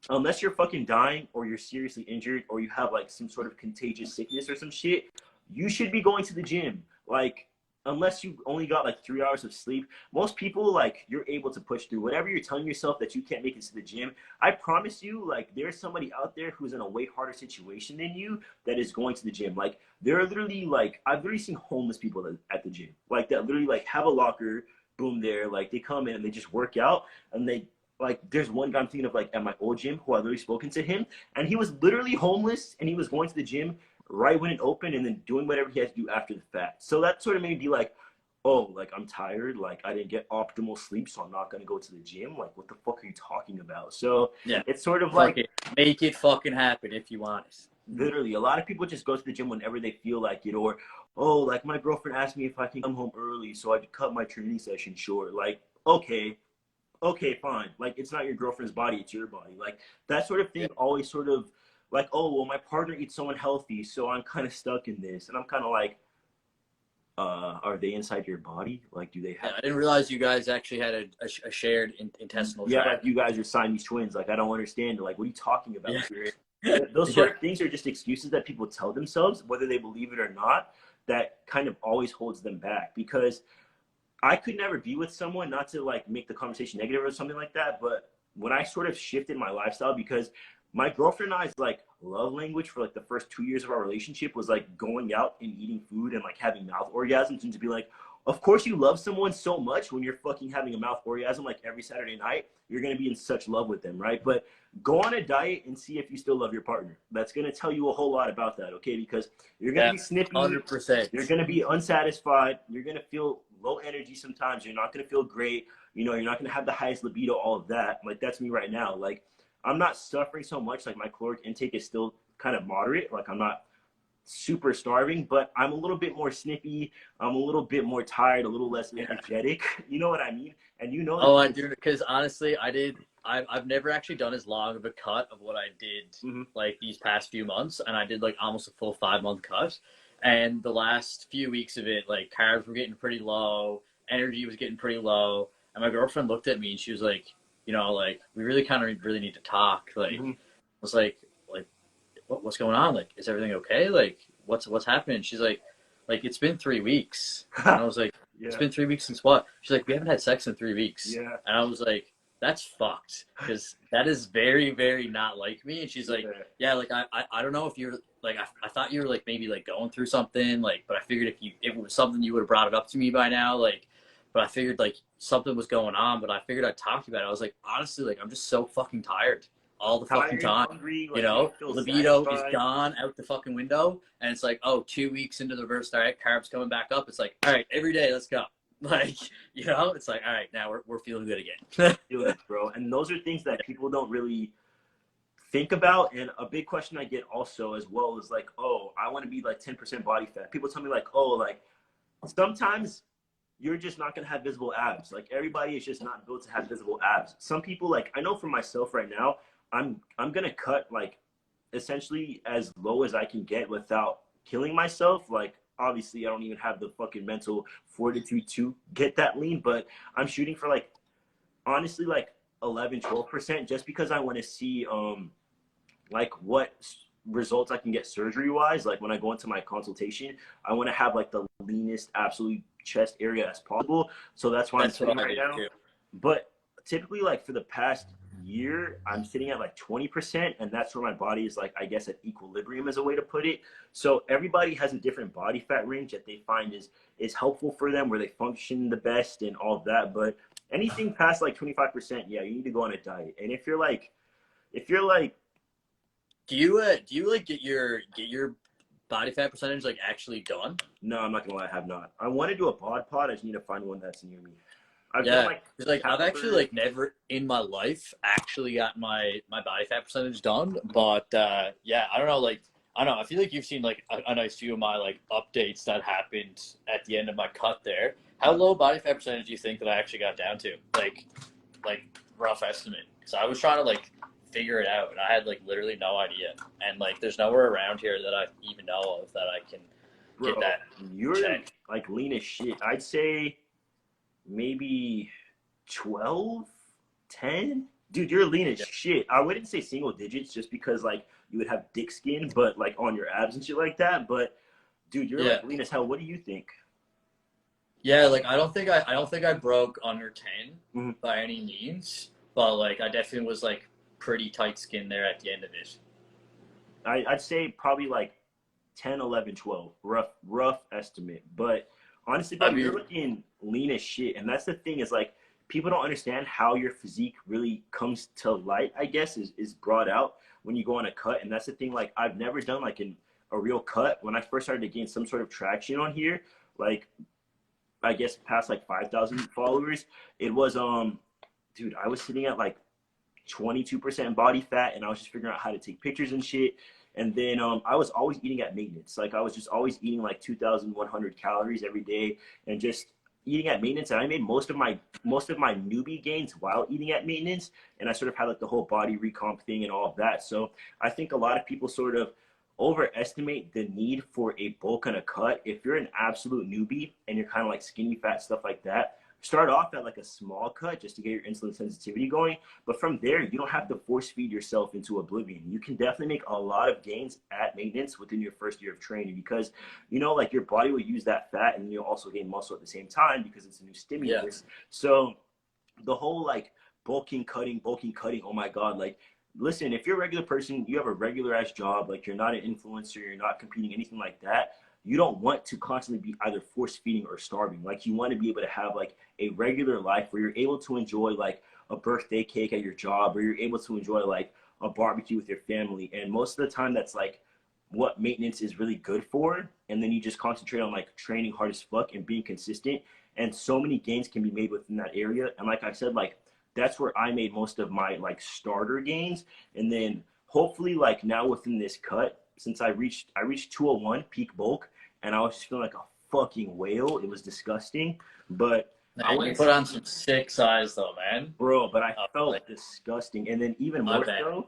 unless you're fucking dying or you're seriously injured or you have like some sort of contagious sickness or some shit, you should be going to the gym. Like, unless you only got like 3 hours of sleep, most people, like, you're able to push through whatever you're telling yourself that you can't make it to the gym. I promise you, like, there's somebody out there who's in a way harder situation than you that is going to the gym. Like, there are literally, like, I've literally seen homeless people at the gym, like, that literally like have a locker, boom, there, like, they come in and they just work out, and they, like, there's one guy I'm thinking of, like, at my old gym, who I literally spoken to him, and he was literally homeless, and he was going to the gym right when it opened, and then doing whatever he had to do after the fact. So that sort of made me be like, oh, like, I'm tired, like, I didn't get optimal sleep, so I'm not going to go to the gym. Like, what the fuck are you talking about? So it's sort of like, make it fucking happen if you want it. Literally, a lot of people just go to the gym whenever they feel like it, or, oh, like, my girlfriend asked me if I can come home early, so I cut my training session short. Like, okay, fine. Like, it's not your girlfriend's body, it's your body. Like, that sort of thing always sort of like, oh, well, my partner eats so unhealthy, so I'm kind of stuck in this. And I'm kind of like, are they inside your body? Like, do they have... I didn't realize you guys actually had a shared intestinal tract. Yeah, like, you guys are Siamese twins. Like, I don't understand. Like, what are you talking about here? Those sort of things are just excuses that people tell themselves, whether they believe it or not, that kind of always holds them back. Because I could never be with someone, not to like make the conversation negative or something like that, but when I sort of shifted my lifestyle, because my girlfriend and I's like love language for like the first 2 years of our relationship was like going out and eating food and like having mouth orgasms, and to be like, of course you love someone so much when you're fucking having a mouth orgasm like every Saturday night, you're going to be in such love with them, right? But go on a diet and see if you still love your partner. That's going to tell you a whole lot about that, okay? Because you're going to be snippy, 100%. You're going to be unsatisfied, you're going to feel low energy sometimes, you're not going to feel great, you know, you're not going to have the highest libido, all of that. Like, that's me right now. Like, I'm not suffering so much. Like, my caloric intake is still kind of moderate. Like, I'm not super starving, but I'm a little bit more snippy. I'm a little bit more tired, a little less energetic. You know what I mean? And you know. Oh, I do, because honestly, I've never actually done as long of a cut of what I did like these past few months, and I did like almost a full 5-month cut. And the last few weeks of it, like, carbs were getting pretty low, energy was getting pretty low, and my girlfriend looked at me and she was like, you know, like, we really need to talk. Like, I was like, what's going on? Like, is everything okay? Like, what's happening? She's like, it's been 3 weeks. And I was like, it's been 3 weeks since what? She's like, we haven't had sex in 3 weeks. Yeah. And I was like, that's fucked, because that is very, very not like me. And she's like, yeah, like, I don't know if you're like, I thought you were like maybe like going through something, like, but I figured if it was something, you would have brought it up to me by now, like, but I figured like something was going on, but I figured I'd talk to you about it. I was like, honestly, like I'm just so fucking tired all the fucking Tired, time. hungry, You like you know, don't feel libido is satisfied. gone out the fucking window, and it's like, oh, 2 weeks into the reverse diet, carbs coming back up. It's like, all right, every day, let's go. Like, you know, it's like, all right, now we're feeling good again. Dude, bro. And those are things that people don't really think about. And a big question I get also as well is like, oh, I want to be like 10% body fat. People tell me like, oh, like sometimes you're just not going to have visible abs. Like everybody is just not built to have visible abs. Some people, like I know for myself right now, I'm going to cut like essentially as low as I can get without killing myself. Like obviously I don't even have the fucking mental fortitude to get that lean, but I'm shooting for like honestly like 11-12% just because I want to see like what results I can get surgery wise. Like when I go into my consultation, I want to have like the leanest absolute chest area as possible. So that's why I'm That's sitting what I right do now. too. But typically like for the past year, I'm sitting at like 20%, and that's where my body is like, I guess at equilibrium is a way to put it. So everybody has a different body fat range that they find is helpful for them, where they function the best and all of that. But anything past like 25%, yeah, you need to go on a diet. And if you're like Do you like get your body fat percentage like actually done? no, I'm not gonna lie, I have not. I want to do a bod pod. I just need to find one that's near me. I've done Yeah, like 'cause, like I've actually caliber. like never in my life actually got my body fat percentage done, but yeah, I don't know, like I don't know. I feel like you've seen like a nice few of my like updates that happened at the end of my cut there. How low body fat percentage do you think that I actually got down to? Like rough estimate. So I was trying to like figure it out, and I had like literally no idea. And like there's nowhere around here that I even know of that I can get Bro, that you're checked. like lean as shit. I'd say maybe 12, 10. Dude, you're lean as Yeah. shit. I wouldn't say single digits just because like you would have dick skin, but like on your abs and shit like that. But dude, you're Yeah. like lean as hell. What do you think? Yeah, like I don't think I broke under 10 Mhm. by any means, but like I definitely was like pretty tight skin there at the end of it. I'd say probably like 10, 11, 12. Rough estimate. But honestly, bro, I you're mean, looking lean as shit. And that's the thing is like people don't understand how your physique really comes to light, I guess, is brought out when you go on a cut. And that's the thing, like I've never done like a real cut. When I first started to gain some sort of traction on here, like I guess past like 5,000 followers, it was dude, I was sitting at like 22% body fat, and I was just figuring out how to take pictures and shit. And then I was always eating at maintenance. Like I was just always eating like 2,100 calories every day, and just eating at maintenance. And I made most of my newbie gains while eating at maintenance, and I sort of had like the whole body recomp thing and all of that. So I think a lot of people sort of overestimate the need for a bulk and a cut. If you're an absolute newbie and you're kind of like skinny fat stuff like that, start off at like a small cut just to get your insulin sensitivity going. But from there, you don't have to force feed yourself into oblivion. You can definitely make a lot of gains at maintenance within your first year of training, because like your body will use that fat, and you'll also gain muscle at the same time because it's a new yeah. stimulus. So the whole like bulking, cutting, oh my God, like listen, if you're a regular person, you have a regular ass job, like you're not an influencer, you're not competing, anything like that. You don't want to constantly be either force feeding or starving. Like you want to be able to have like a regular life where you're able to enjoy like a birthday cake at your job, or you're able to enjoy like a barbecue with your family. And most of the time that's like what maintenance is really good for. And then you just concentrate on like training hard as fuck and being consistent. And so many gains can be made within that area. And like I said, like that's where I made most of my like starter gains. And then hopefully like now within this cut, since I reached 201 peak bulk, and I was just feeling like a fucking whale. It was disgusting. But I Man, you went, put on some sick size though, man. bro, but I Like felt disgusting. And then even I more bet. so,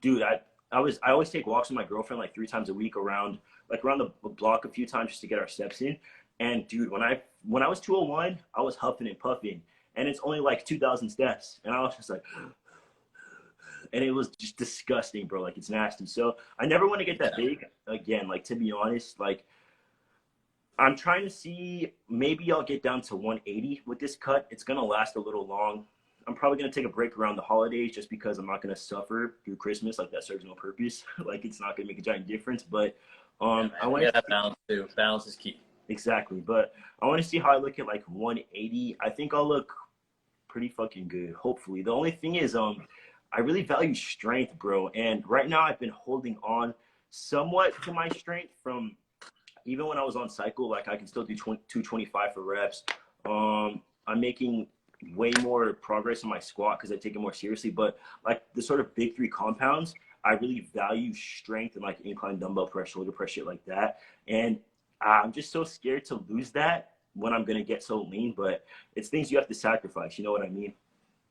dude, I always take walks with my girlfriend like 3 times a week around the block a few times just to get our steps in. And dude, when I was 201, I was huffing and puffing, and it's only like 2,000 steps, and I was just like, and it was just disgusting, bro. Like it's nasty. So I never want to get that Yeah. big again. Like to be honest, like I'm trying to see, maybe I'll get down to 180 with this cut. It's gonna last a little long. I'm probably gonna take a break around the holidays just because I'm not gonna suffer through Christmas. Like that serves no purpose. Like it's not gonna make a giant difference. But Yeah, I man. want You to gotta have balance too. Balance is key. exactly. But I want to see how I look at like 180. I think I'll look pretty fucking good, hopefully. The only thing is, I really value strength, bro. And right now I've been holding on somewhat to my strength from even when I was on cycle. Like I can still do 225 for reps. I'm making way more progress in my squat because I take it more seriously. But like the sort of big three compounds, I really value strength and like incline dumbbell press, shoulder press, shit like that. And I'm just so scared to lose that when I'm gonna get so lean. But it's things you have to sacrifice. You know what I mean?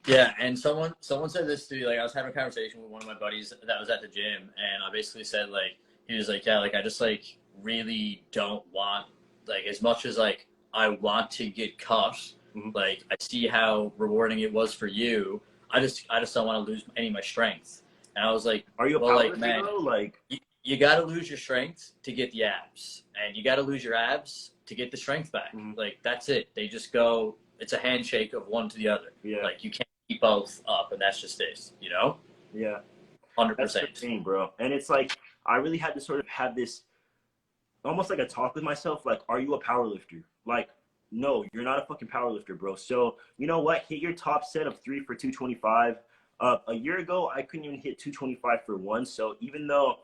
Yeah, and someone said this to me. Like I was having a conversation with one of my buddies that was at the gym, and I basically said like he was like, yeah, like I just like really don't want like as much as like I want to get cut. Like I see how rewarding it was for you. I just don't want to lose any of my strength. And I was like, Are you a well, like powerlifter, man, bro? Like, you got to lose your strength to get the abs, and you got to lose your abs to get the strength back. Like that's it. They just go. It's a handshake of one to the other. yeah, Like you can't keep both up, and that's just it. You know? yeah. 100%. That's the thing, bro. And it's like I really had to sort of have this almost like a talk with myself. Like, are you a power lifter? Like, no, you're not a fucking power lifter, bro. So you know what? Hit your top set of 3 for 225. A year ago, I couldn't even hit 225 for one. So even though,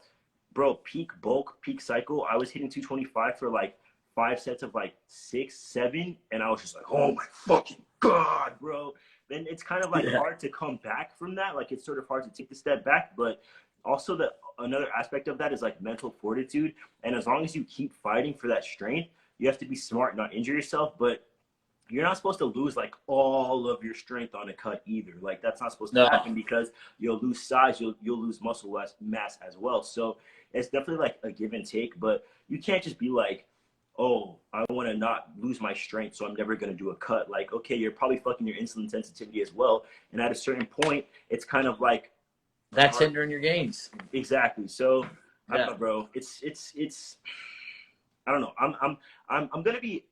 bro, peak bulk, peak cycle, I was hitting 225 for like 5 sets of like 6, 7, and I was just like, oh my fucking god, bro. Then it's kind of like hard to come back from that. Like it's sort of hard to take the step back, but also another aspect of that is like mental fortitude. And as long as you keep fighting for that strength, you have to be smart, not injure yourself. But you're not supposed to lose like all of your strength on a cut either. Like that's not supposed to happen because you'll lose size, you'll lose muscle mass as well. So it's definitely like a give and take. But you can't just be like, oh, I want to not lose my strength, so I'm never going to do a cut. Like, okay, you're probably fucking your insulin sensitivity as well. And at a certain point, it's kind of like that's hindering your gains. Exactly. So, I don't know, bro. It's. I don't know. I'm gonna be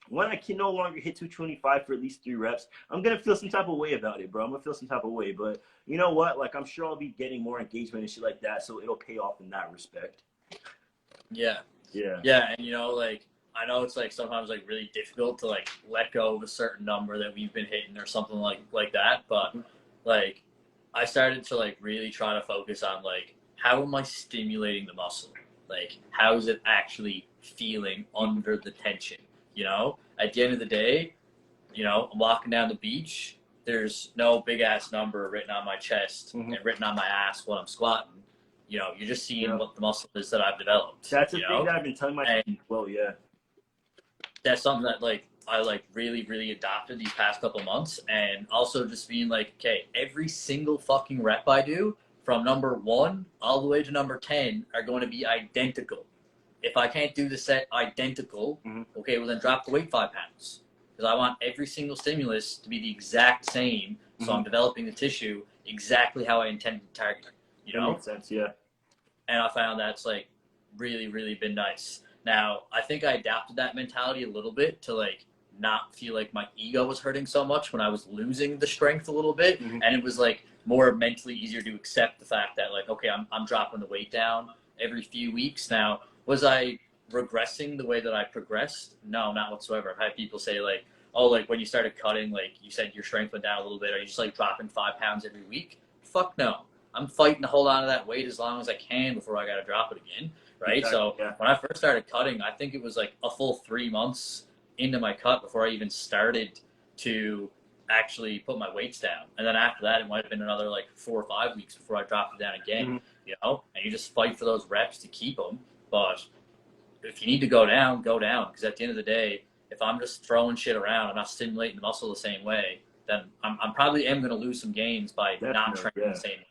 when I can no longer hit 225 for at least 3 reps. I'm gonna feel some type of way about it, bro. I'm gonna feel some type of way, but you know what? Like, I'm sure I'll be getting more engagement and shit like that, so it'll pay off in that respect. Yeah. Yeah. Yeah, and you know, like I know it's like sometimes like really difficult to like let go of a certain number that we've been hitting or something like that, but like I started to like really try to focus on like how am I stimulating the muscle? Like how is it actually feeling under the tension? You know, at the end of the day, you know, I'm walking down the beach. There's no big ass number written on my chest and written on my ass when I'm squatting. You know, you're just seeing what the muscle is that I've developed. That's the thing that I've been telling myself. Well, yeah. That's something that like I like really, really adopted these past couple months, and also just being like, okay, every single fucking rep I do from number 1 all the way to number 10 are going to be identical. If I can't do the set identical, okay, well then drop the weight 5 pounds. Because I want every single stimulus to be the exact same, so I'm developing the tissue exactly how I intended to target. You know? That makes sense, yeah. And I found that's like really, really been nice. Now, I think I adapted that mentality a little bit to like not feel like my ego was hurting so much when I was losing the strength a little bit. And it was like more mentally easier to accept the fact that like, okay, I'm dropping the weight down every few weeks. Now, was I regressing the way that I progressed? No, not whatsoever. I've had people say like, oh, like when you started cutting, like you said your strength went down a little bit. Are you just like dropping 5 pounds every week? Fuck no. I'm fighting to hold on to that weight as long as I can before I got to drop it again, right? Exactly, so when I first started cutting, I think it was like a full 3 months into my cut before I even started to actually put my weights down. And then after that, it might have been another like 4 or 5 weeks before I dropped it down again, you know? And you just fight for those reps to keep them. But if you need to go down, go down. Because at the end of the day, if I'm just throwing shit around, I'm not stimulating the muscle the same way, then I'm probably am going to lose some gains by not training the same way.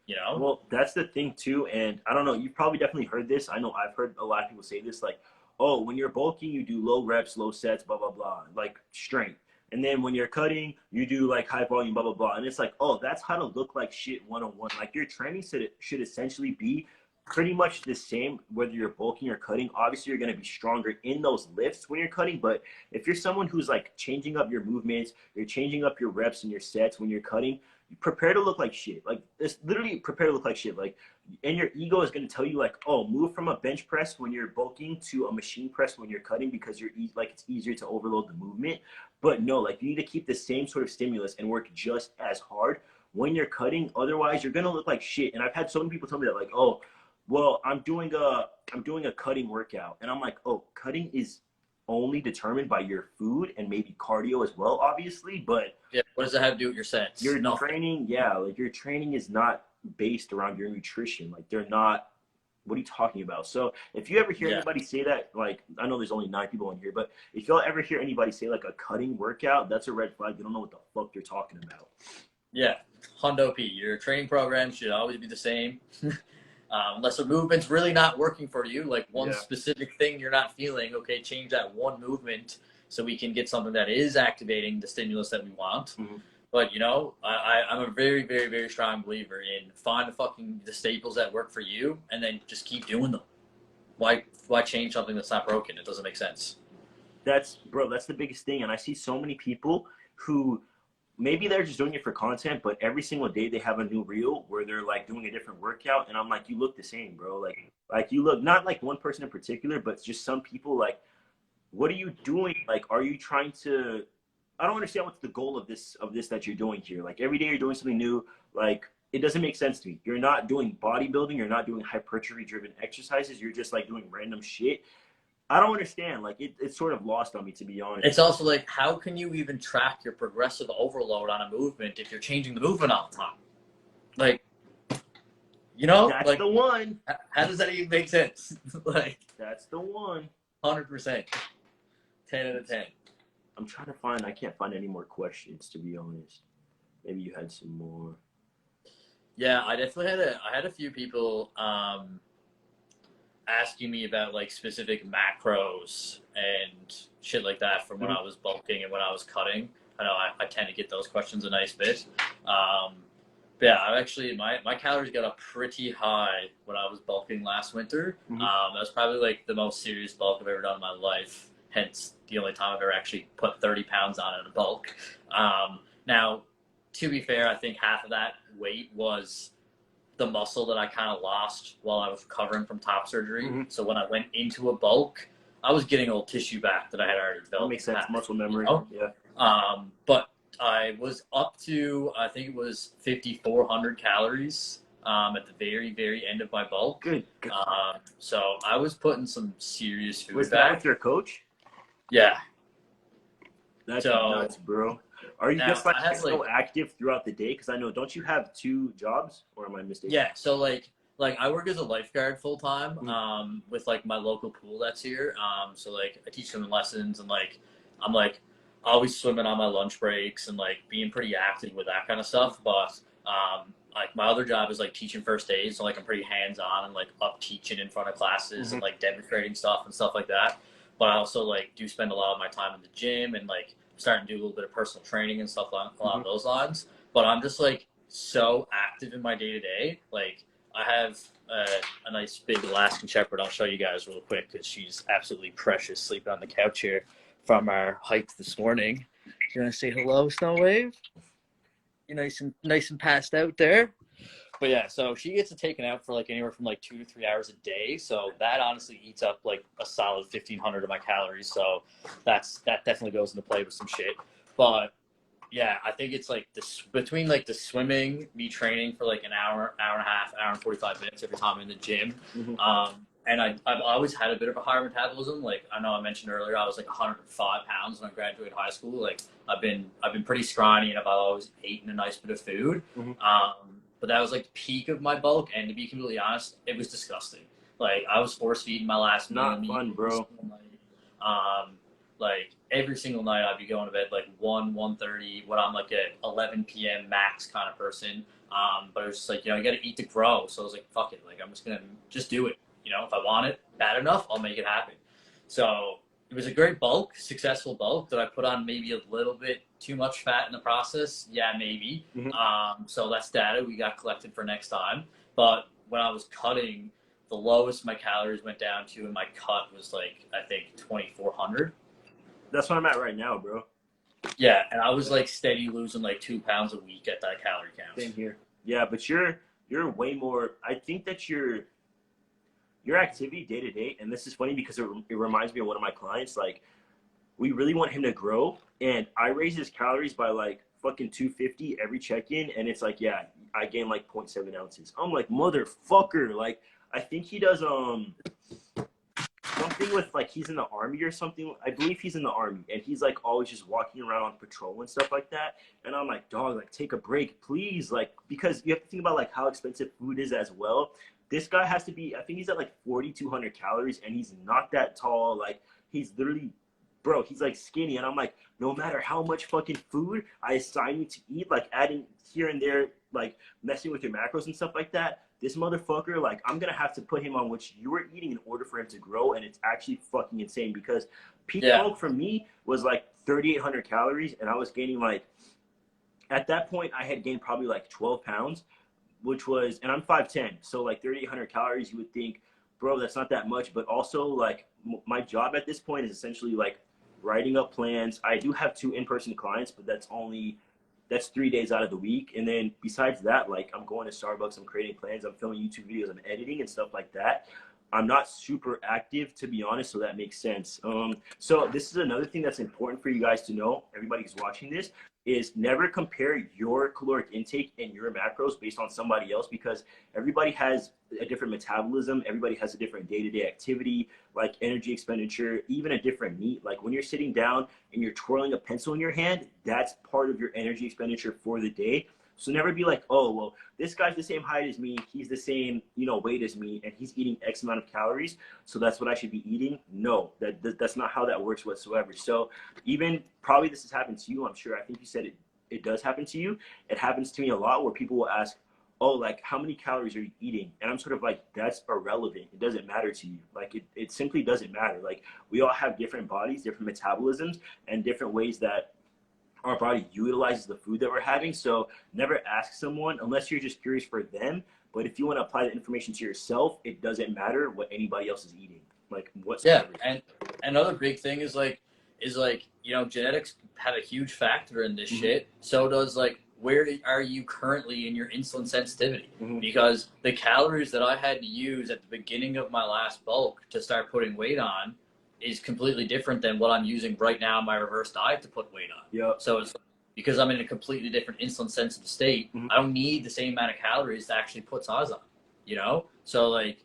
You know? Well, that's the thing too, and I don't know, you've probably definitely heard this. I know I've heard a lot of people say this, like, oh, when you're bulking, you do low reps, low sets, blah, blah, blah, like strength. And then when you're cutting, you do like high volume, blah, blah, blah. And it's like, oh, that's how to look like shit 101. Like your training should essentially be pretty much the same, whether you're bulking or cutting. Obviously, you're going to be stronger in those lifts when you're cutting. But if you're someone who's like changing up your movements, you're changing up your reps and your sets when you're cutting, prepare to look like shit. Like, it's literally prepare to look like shit. Like, and your ego is going to tell you, like, oh, move from a bench press when you're bulking to a machine press when you're cutting, because like, it's easier to overload the movement. But no, like, you need to keep the same sort of stimulus and work just as hard when you're cutting. Otherwise, you're going to look like shit. And I've had so many people tell me that, like, oh, well, I'm doing a cutting workout. And I'm like, oh, cutting is only determined by your food and maybe cardio as well, obviously. But yeah, what does that have to do with your sets? your training, yeah, like, your training is not based around your nutrition. Like, they're not. What are you talking about? So if you ever hear anybody say that, like, I know there's only 9 people in here, but if y'all ever hear anybody say like a cutting workout, that's a red flag. They don't know what the fuck they're talking about. Yeah, Hundo P, your training program should always be the same. Unless a movement's really not working for you, like one specific thing you're not feeling, okay, change that one movement so we can get something that is activating the stimulus that we want. Mm-hmm. But, you know, I'm a very, very, very strong believer in find the staples that work for you and then just keep doing them. Why change something that's not broken? It doesn't make sense. That's the biggest thing. And I see so many people who maybe they're just doing it for content, but every single day they have a new reel where they're like doing a different workout. And I'm like, you look the same, bro. Like you look, not like one person in particular, but just some people. Like, what are you doing? Like, are you trying to, I don't understand what's the goal of this that you're doing here. Like, every day you're doing something new. Like, it doesn't make sense to me. You're not doing bodybuilding. You're not doing hypertrophy driven exercises. You're just like doing random shit. I don't understand. Like, it's sort of lost on me, to be honest. It's also like, how can you even track your progressive overload on a movement if you're changing the movement all the time? Like, you know, that's like, the one. How does that even make sense? Like, that's the one. 100%. 10 out of 10. I'm trying to find. I can't find any more questions, to be honest. Maybe you had some more. Yeah, I definitely had a few people asking me about like specific macros and shit like that from when I was bulking and when I was cutting. I know I tend to get those questions a nice bit. But yeah, I actually my calories got up pretty high when I was bulking last winter. That was probably like the most serious bulk I've ever done in my life. Hence the only time I've ever actually put 30 pounds on in a bulk. Now, to be fair, I think half of that weight was the muscle that I kind of lost while I was recovering from top surgery. So when I went into a bulk, I was getting old tissue back that I had already developed. That makes sense. Muscle memory. You know? But I was up to, I think it was 5,400 calories at the very, very end of my bulk. Good. So I was putting some serious food was back. that with your coach? Yeah. That's nuts, bro. Are you just like so active throughout the day? Because I know, don't you have 2 jobs, or am I mistaken? Yeah, so like I work as a lifeguard full time with like my local pool that's here. So like I teach them lessons, and like I'm like always swimming on my lunch breaks and like being pretty active with that kind of stuff. But like my other job is like teaching first aid, so like I'm pretty hands on and like up teaching in front of classes and like demonstrating stuff and stuff like that. But I also like do spend a lot of my time in the gym and like starting to do a little bit of personal training and stuff along those lines. But I'm just like so active in my day to day. Like I have a nice big Alaskan Shepherd. I'll show you guys real quick because she's absolutely precious, sleeping on the couch here from our hike this morning. You want to say hello, Snow Wave? You're nice and passed out there. But yeah, so she gets it taken out for like anywhere from like 2 to 3 hours a day. So that honestly eats up like a solid 1,500 of my calories. So that definitely goes into play with some shit. But yeah, I think it's like between like the swimming, me training for like an hour, hour and a half, hour and 45 minutes every time I'm in the gym. And I've always had a bit of a higher metabolism. Like I know I mentioned earlier, I was like 105 pounds when I graduated high school. Like I've been pretty scrawny, and I've always eaten a nice bit of food. But that was like the peak of my bulk, and to be completely honest, it was disgusting. Like I was force feeding my last meal. Not fun, bro. Like every single night I'd be going to bed like 1:30 when I'm like a 11 p.m. max kind of person. But it was just like, you know, you got to eat to grow. So I was like, fuck it. Like I'm just gonna do it. You know, if I want it bad enough, I'll make it happen. So it was a great bulk, successful bulk. Did I put on maybe a little bit too much fat in the process? Yeah, maybe. So that's data we got collected for next time. But when I was cutting, the lowest my calories went down to in my cut was like, I think 2,400. That's what I'm at right now, bro. Yeah, and I was like steady losing like 2 pounds a week at that calorie count. Same here. Yeah, but you're way more. I think that your activity day to day, and this is funny because it reminds me of one of my clients. Like, we really want him to grow, and I raise his calories by like fucking 250 every check-in, and it's like, yeah, I gain like 0.7 ounces. I'm like, motherfucker. Like, I think he does something with like he's in the army or something. I believe he's in the army, and he's like always just walking around on patrol and stuff like that. And I'm like, dog, like take a break, please, like, because you have to think about like how expensive food is as well. This guy has to be, I think he's at like 4,200 calories, and he's not that tall. Like, he's literally, bro, he's like skinny. And I'm like, no matter how much fucking food I assign you to eat, like adding here and there, like messing with your macros and stuff like that, this motherfucker, like, I'm gonna have to put him on what you were eating in order for him to grow. And it's actually fucking insane, because peak bulk for me was like 3,800 calories, and I was gaining like, at that point I had gained probably like 12 pounds, which was, and I'm 5'10", so like 3,800 calories, you would think, bro, that's not that much. But also, like, my job at this point is essentially like writing up plans. I do have 2 in-person clients, but that's 3 days out of the week. And then besides that, like, I'm going to Starbucks, I'm creating plans, I'm filming YouTube videos, I'm editing and stuff like that. I'm not super active, to be honest, so that makes sense. So this is another thing that's important for you guys to know, everybody who's watching this, is never compare your caloric intake and your macros based on somebody else, because everybody has a different metabolism, everybody has a different day-to-day activity, like energy expenditure, even a different need. Like, when you're sitting down and you're twirling a pencil in your hand, that's part of your energy expenditure for the day. So never be like, oh, well, this guy's the same height as me, he's the same, weight as me, and he's eating X amount of calories, so that's what I should be eating. No, that's not how that works whatsoever. So even, probably this has happened to you, I'm sure. I think you said it does happen to you. It happens to me a lot, where people will ask, oh, like, how many calories are you eating? And I'm sort of like, that's irrelevant. It doesn't matter to you. Like, it simply doesn't matter. Like, we all have different bodies, different metabolisms, and different ways that our body utilizes the food that we're having. So never ask someone unless you're just curious for them. But if you want to apply the information to yourself, it doesn't matter what anybody else is eating, like whatsoever. Yeah, and another big thing is like genetics have a huge factor in this shit. So does like, where are you currently in your insulin sensitivity? Because the calories that I had to use at the beginning of my last bulk to start putting weight on is completely different than what I'm using right now in my reverse diet to put weight on. Yep. So it's because I'm in a completely different insulin sensitive state. I don't need the same amount of calories to actually put size on, So like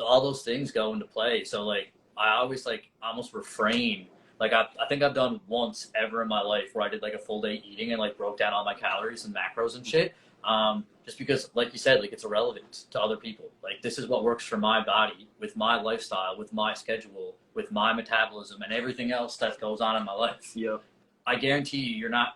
all those things go into play. So like, I always like almost refrain. Like, I think I've done once ever in my life where I did like a full day eating and like broke down all my calories and macros and shit. Just because, like you said, like, it's irrelevant to other people. Like, this is what works for my body, with my lifestyle, with my schedule, with my metabolism, and everything else that goes on in my life. Yep. I guarantee you're not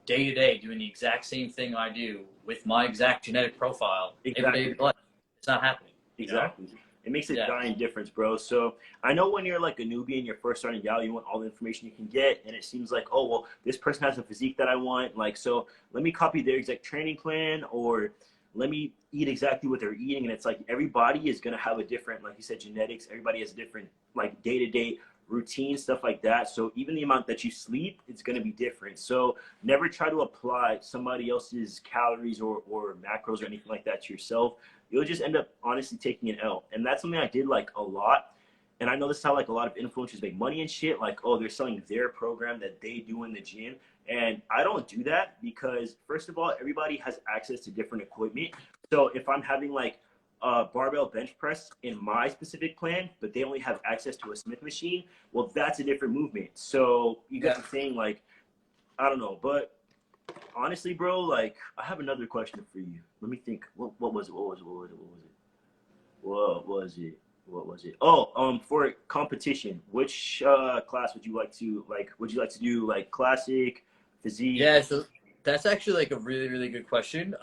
day to day doing the exact same thing I do with my exact genetic profile every day of your life. It's not happening. Exactly. It makes a giant difference, bro. So I know when you're like a newbie and you're first starting out, you want all the information you can get, and it seems like, oh, well, this person has a physique that I want. Like, so let me copy their exact training plan, or let me eat exactly what they're eating. And it's like, everybody is going to have a different, like you said, genetics. Everybody has a different, like, day-to-day routine, stuff like that. So even the amount that you sleep, it's going to be different. So never try to apply somebody else's calories or macros or anything like that to yourself. You'll just end up honestly taking an L. And that's something I did like a lot. And I know this is how like a lot of influencers make money and shit. Like, oh, they're selling their program that they do in the gym. And I don't do that, because first of all, everybody has access to different equipment. So if I'm having like a barbell bench press in my specific plan, but they only have access to a Smith machine, well, that's a different movement. So you got the thing, like, I don't know, but honestly, bro, like, I have another question for you. Let me think. What was it? Oh, for competition, which class would you like to do, like classic, physique? Yeah, so that's actually like a really, really good question.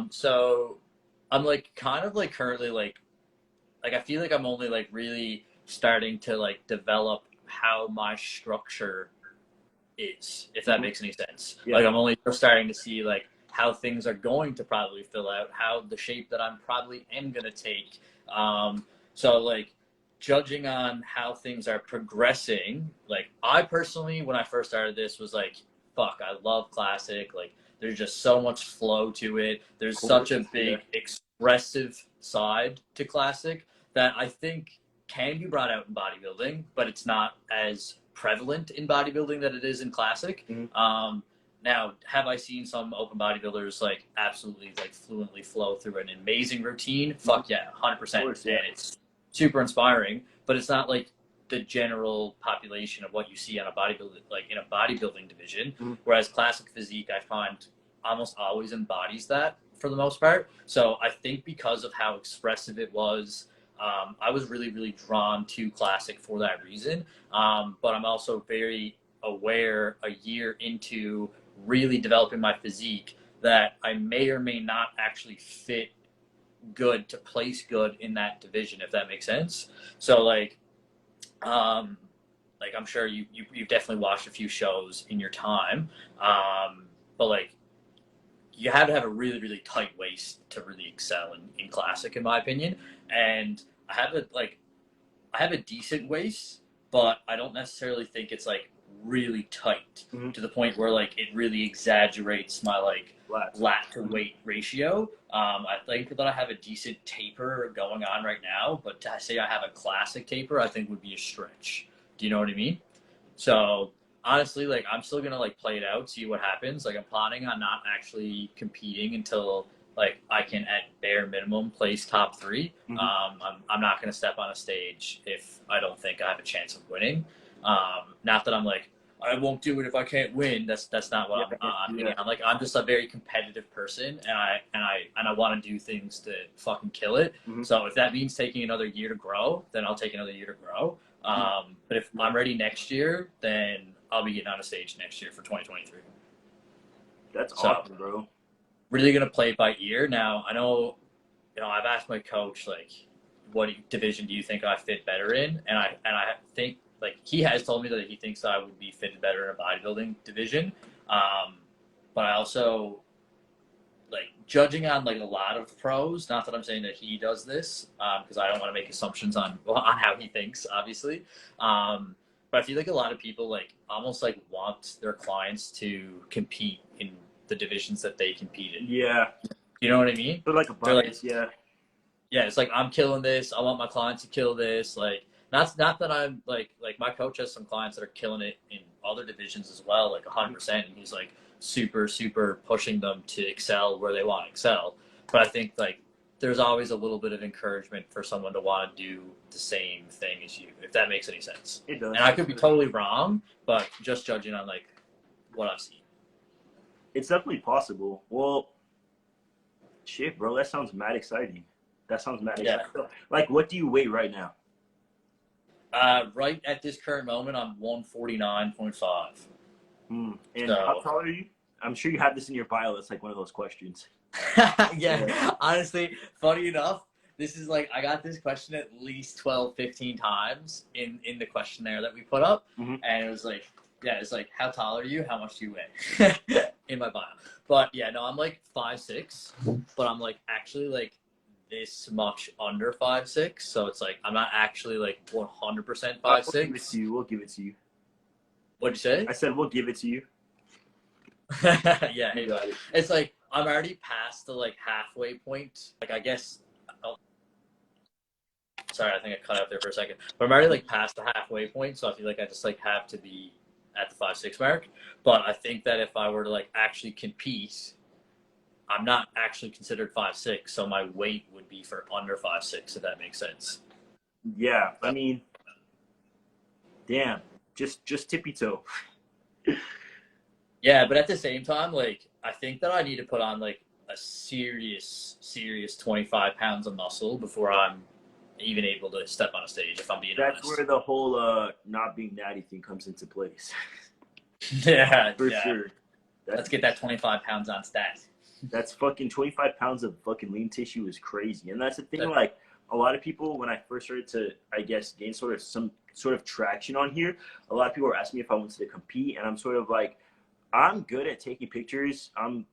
So I'm like kind of like currently like I feel like I'm only like really starting to like develop how my structure is, if that makes any sense. Like, I'm only starting to see like how things are going to probably fill out, how the shape that I'm probably am going to take. So like, judging on how things are progressing, like, I personally, when I first started this, was like fuck, I love classic. Like, there's just so much flow to it. There's Of course, such a big expressive side to classic that I think can be brought out in bodybuilding, but it's not as prevalent in bodybuilding that it is in classic. Now, have I seen some open bodybuilders like absolutely like fluently flow through an amazing routine? Fuck yeah, 100%. course, yeah. And it's super inspiring, but it's not like the general population of what you see on a bodybuilding, like in a bodybuilding division. Whereas classic physique, I find almost always embodies that for the most part. So I think because of how expressive it was, I was really, really drawn to classic for that reason. But I'm also very aware a year into really developing my physique that I may or may not actually fit good to place good in that division, if that makes sense. So like I'm sure you've definitely watched a few shows in your time, but like you have to have a really, really tight waist to really excel in classic, in my opinion. And I have a decent waist, but I don't necessarily think it's like really tight to the point where like it really exaggerates my like lat to weight ratio. I think that I have a decent taper going on right now, but to say I have a classic taper, I think would be a stretch. Do you know what I mean? So honestly, like I'm still gonna like play it out, see what happens. Like I'm planning on not actually competing until like I can at bare minimum place top 3. I'm not gonna step on a stage if I don't think I have a chance of winning. Not that I'm like I won't do it if I can't win. That's not what I'm thinking. I'm just a very competitive person, and I want to do things to fucking kill it. So if that means taking another year to grow, then I'll take another year to grow. But if I'm ready next year, then I'll be getting on a stage next year for 2023. That's awesome, bro. Really gonna play it by ear. Now I know, I've asked my coach like, what division do you think I fit better in, and I think. Like he has told me that he thinks that I would be fitted better in a bodybuilding division, but I also like judging on like a lot of pros. Not that I'm saying that he does this, because I don't want to make assumptions on how he thinks, obviously. But I feel like a lot of people like almost like want their clients to compete in the divisions that they compete in. Yeah, you know what I mean? They're like a bias, yeah. It's like I'm killing this. I want my clients to kill this. Like. Not that I'm like my coach has some clients that are killing it in other divisions as well, like 100%, and he's like super pushing them to excel where they want to excel. But I think like there's always a little bit of encouragement for someone to want to do the same thing as you, if that makes any sense. It does. And I could be totally wrong, but just judging on like what I've seen. It's definitely possible. Well, shit, bro, that sounds mad exciting. Exciting. Like, what do you weigh right now? Right at this current moment, I'm 149.5. And how tall are you? I'm sure you have this in your bio. That's like one of those questions. Yeah, honestly, funny enough, this is like, I got this question at least 12, 15 times in the questionnaire that we put up. And it was like, it's like, how tall are you? How much do you weigh? In my bio. But yeah, no, I'm like 5'6", but I'm like actually like this much under 5'6", so it's like I'm not actually like 100% 5'6". We'll give it to you. What'd you say? I said we'll give it to you. Yeah, hey, it's like I'm already past the like halfway point. Like I guess. Sorry, I think I cut out there for a second. But I'm already like past the halfway point, so I feel like I just like have to be at the 5'6" mark. But I think that if I were to like actually compete, I'm not actually considered 5'6", so my weight would be for under 5'6", if that makes sense. Yeah, I mean, damn, just tippy toe. Yeah, but at the same time, like I think that I need to put on like a serious 25 pounds of muscle before I'm even able to step on a stage. If I'm being honest, that's where the whole not being natty thing comes into place. Yeah, for sure. Let's get that 25 pounds on stat. That's fucking 25 pounds of fucking lean tissue is crazy. And that's the thing, like, a lot of people, when I first started to, I guess, gain some sort of traction on here, a lot of people were asking me if I wanted to compete, and I'm sort of like, I'm good at taking pictures. I'm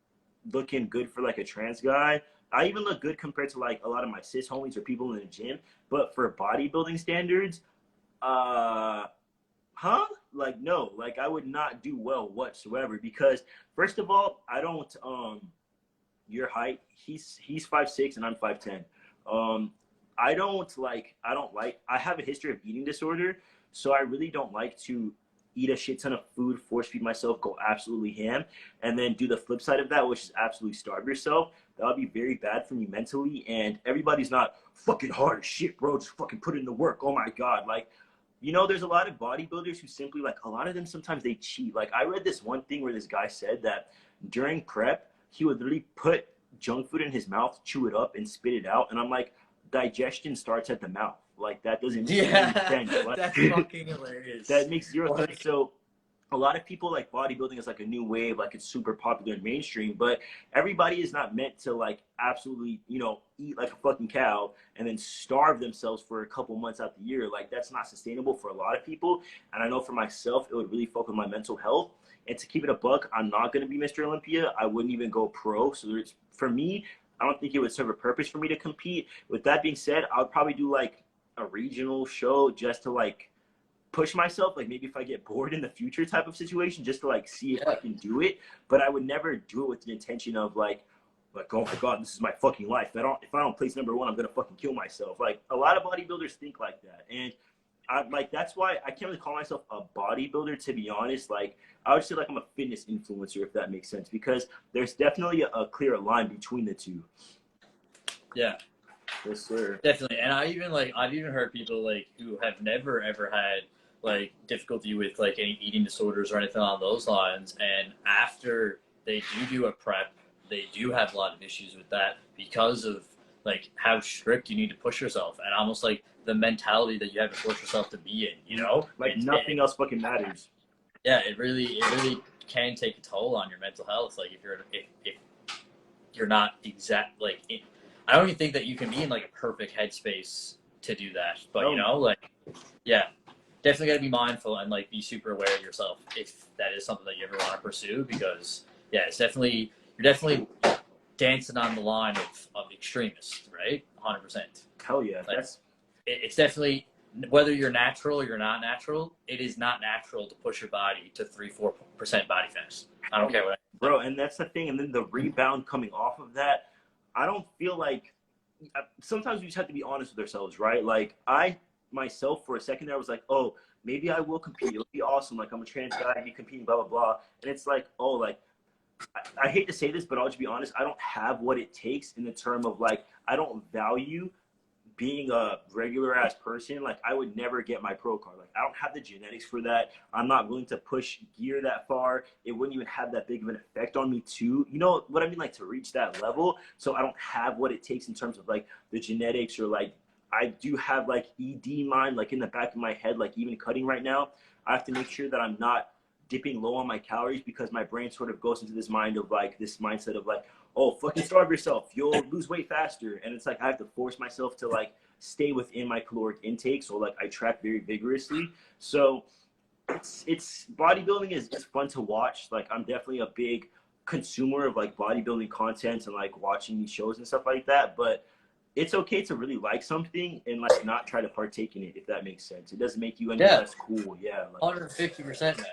looking good for, like, a trans guy. I even look good compared to, like, a lot of my cis homies or people in the gym. But for bodybuilding standards, huh? Like, no, like I would not do well whatsoever because first of all, I don't your height. He's 5'6" and I'm 5'10". Um, I have a history of eating disorder, so I really don't like to eat a shit ton of food, force feed myself, go absolutely ham, and then do the flip side of that, which is absolutely starve yourself. That would be very bad for me mentally. And everybody's not fucking hard as shit, bro. Just fucking put in the work. Oh my god, like. There's a lot of bodybuilders who simply like a lot of them sometimes they cheat. Like I read this one thing where this guy said that during prep he would literally put junk food in his mouth, chew it up, and spit it out. And I'm like, digestion starts at the mouth. Like that doesn't make any sense. Like, that's fucking hilarious. that makes zero sense. So a lot of people like bodybuilding is like a new wave, like it's super popular and mainstream, but everybody is not meant to like absolutely, eat like a fucking cow and then starve themselves for a couple months out the year. Like that's not sustainable for a lot of people. And I know for myself, it would really fuck with my mental health. And to keep it a buck, I'm not going to be Mr. Olympia. I wouldn't even go pro. So for me, I don't think it would serve a purpose for me to compete. With that being said, I would probably do like a regional show just to like push myself, like maybe if I get bored in the future type of situation, just to like see if I can do it. But I would never do it with the intention of like oh my god, this is my fucking life. If I don't place number one, I'm gonna fucking kill myself. Like a lot of bodybuilders think like that, and that's why I can't really call myself a bodybuilder, to be honest. Like I would say like I'm a fitness influencer, if that makes sense, because there's definitely a clear line between the two. Yeah. Yes, sir. Definitely. And I've even heard people like who have never ever had like difficulty with like any eating disorders or anything along those lines, and after they do a prep, they do have a lot of issues with that because of like how strict you need to push yourself and almost like the mentality that you have to force yourself to be in, like nothing else fucking matters. Yeah, it really can take a toll on your mental health. Like if you're not I don't even think that you can be in like a perfect headspace to do that, but definitely got to be mindful and like be super aware of yourself if that is something that you ever want to pursue, because you're definitely dancing on the line of extremists, right? 100%. Hell yeah. Like, it's definitely, whether you're natural or you're not natural, it is not natural to push your body to 3-4% body fat. I don't care what bro, and that's the thing. And then the rebound coming off of that, I don't feel like, sometimes we just have to be honest with ourselves, right? Like I myself for a second there was like, oh, maybe I will compete, it'll be awesome, like I'm a trans guy, I'd be competing, blah blah blah. And it's like, oh, like I hate to say this, but I'll just be honest, I don't have what it takes in the term of like I don't value being a regular ass person. Like I would never get my pro card. Like I don't have the genetics for that. I'm not willing to push gear that far. It wouldn't even have that big of an effect on me too. You know what I mean? Like to reach that level. So I don't have what it takes in terms of like the genetics, or like I do have like ED mind, like in the back of my head, like even cutting right now, I have to make sure that I'm not dipping low on my calories, because my brain sort of goes into this mindset of like, oh, fucking starve yourself, you'll lose weight faster. And it's like I have to force myself to like stay within my caloric intake. So like I track very vigorously. So it's bodybuilding is fun to watch. Like I'm definitely a big consumer of like bodybuilding content and like watching these shows and stuff like that. But it's okay to really like something and like not try to partake in it, if that makes sense. It doesn't make you any less cool. Yeah, like 150%, man.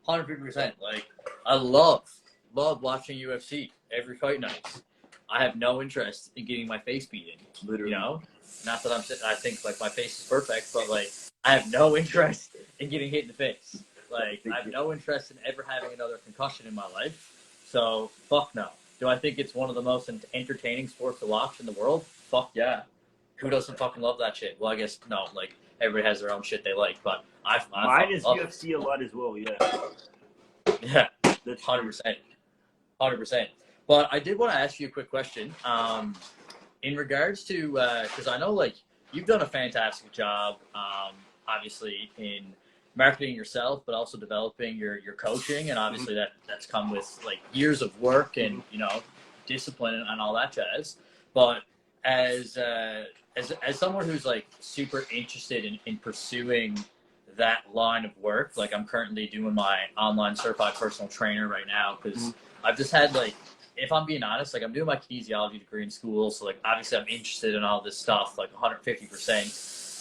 150%. Like I love watching UFC every fight night. I have no interest in getting my face beaten. Literally. Not that I think like my face is perfect, but like I have no interest in getting hit in the face. Like I have no interest in ever having another concussion in my life. So fuck no. Do I think it's one of the most entertaining sports to watch in the world? Fuck yeah. Who doesn't fucking love that shit? Well, I guess no. Like everybody has their own shit they like, but mine is UFC a lot as well. Yeah. Yeah. That's 100%. 100%. But I did want to ask you a quick question. In regards to, because I know like you've done a fantastic job, obviously in marketing yourself, but also developing your coaching, and obviously that's come with like years of work and discipline and all that jazz. But as someone who's like super interested in pursuing that line of work, like I'm currently doing my online certified personal trainer right now, because I've just had like, if I'm being honest, like I'm doing my kinesiology degree in school, so like obviously I'm interested in all this stuff, like 150%.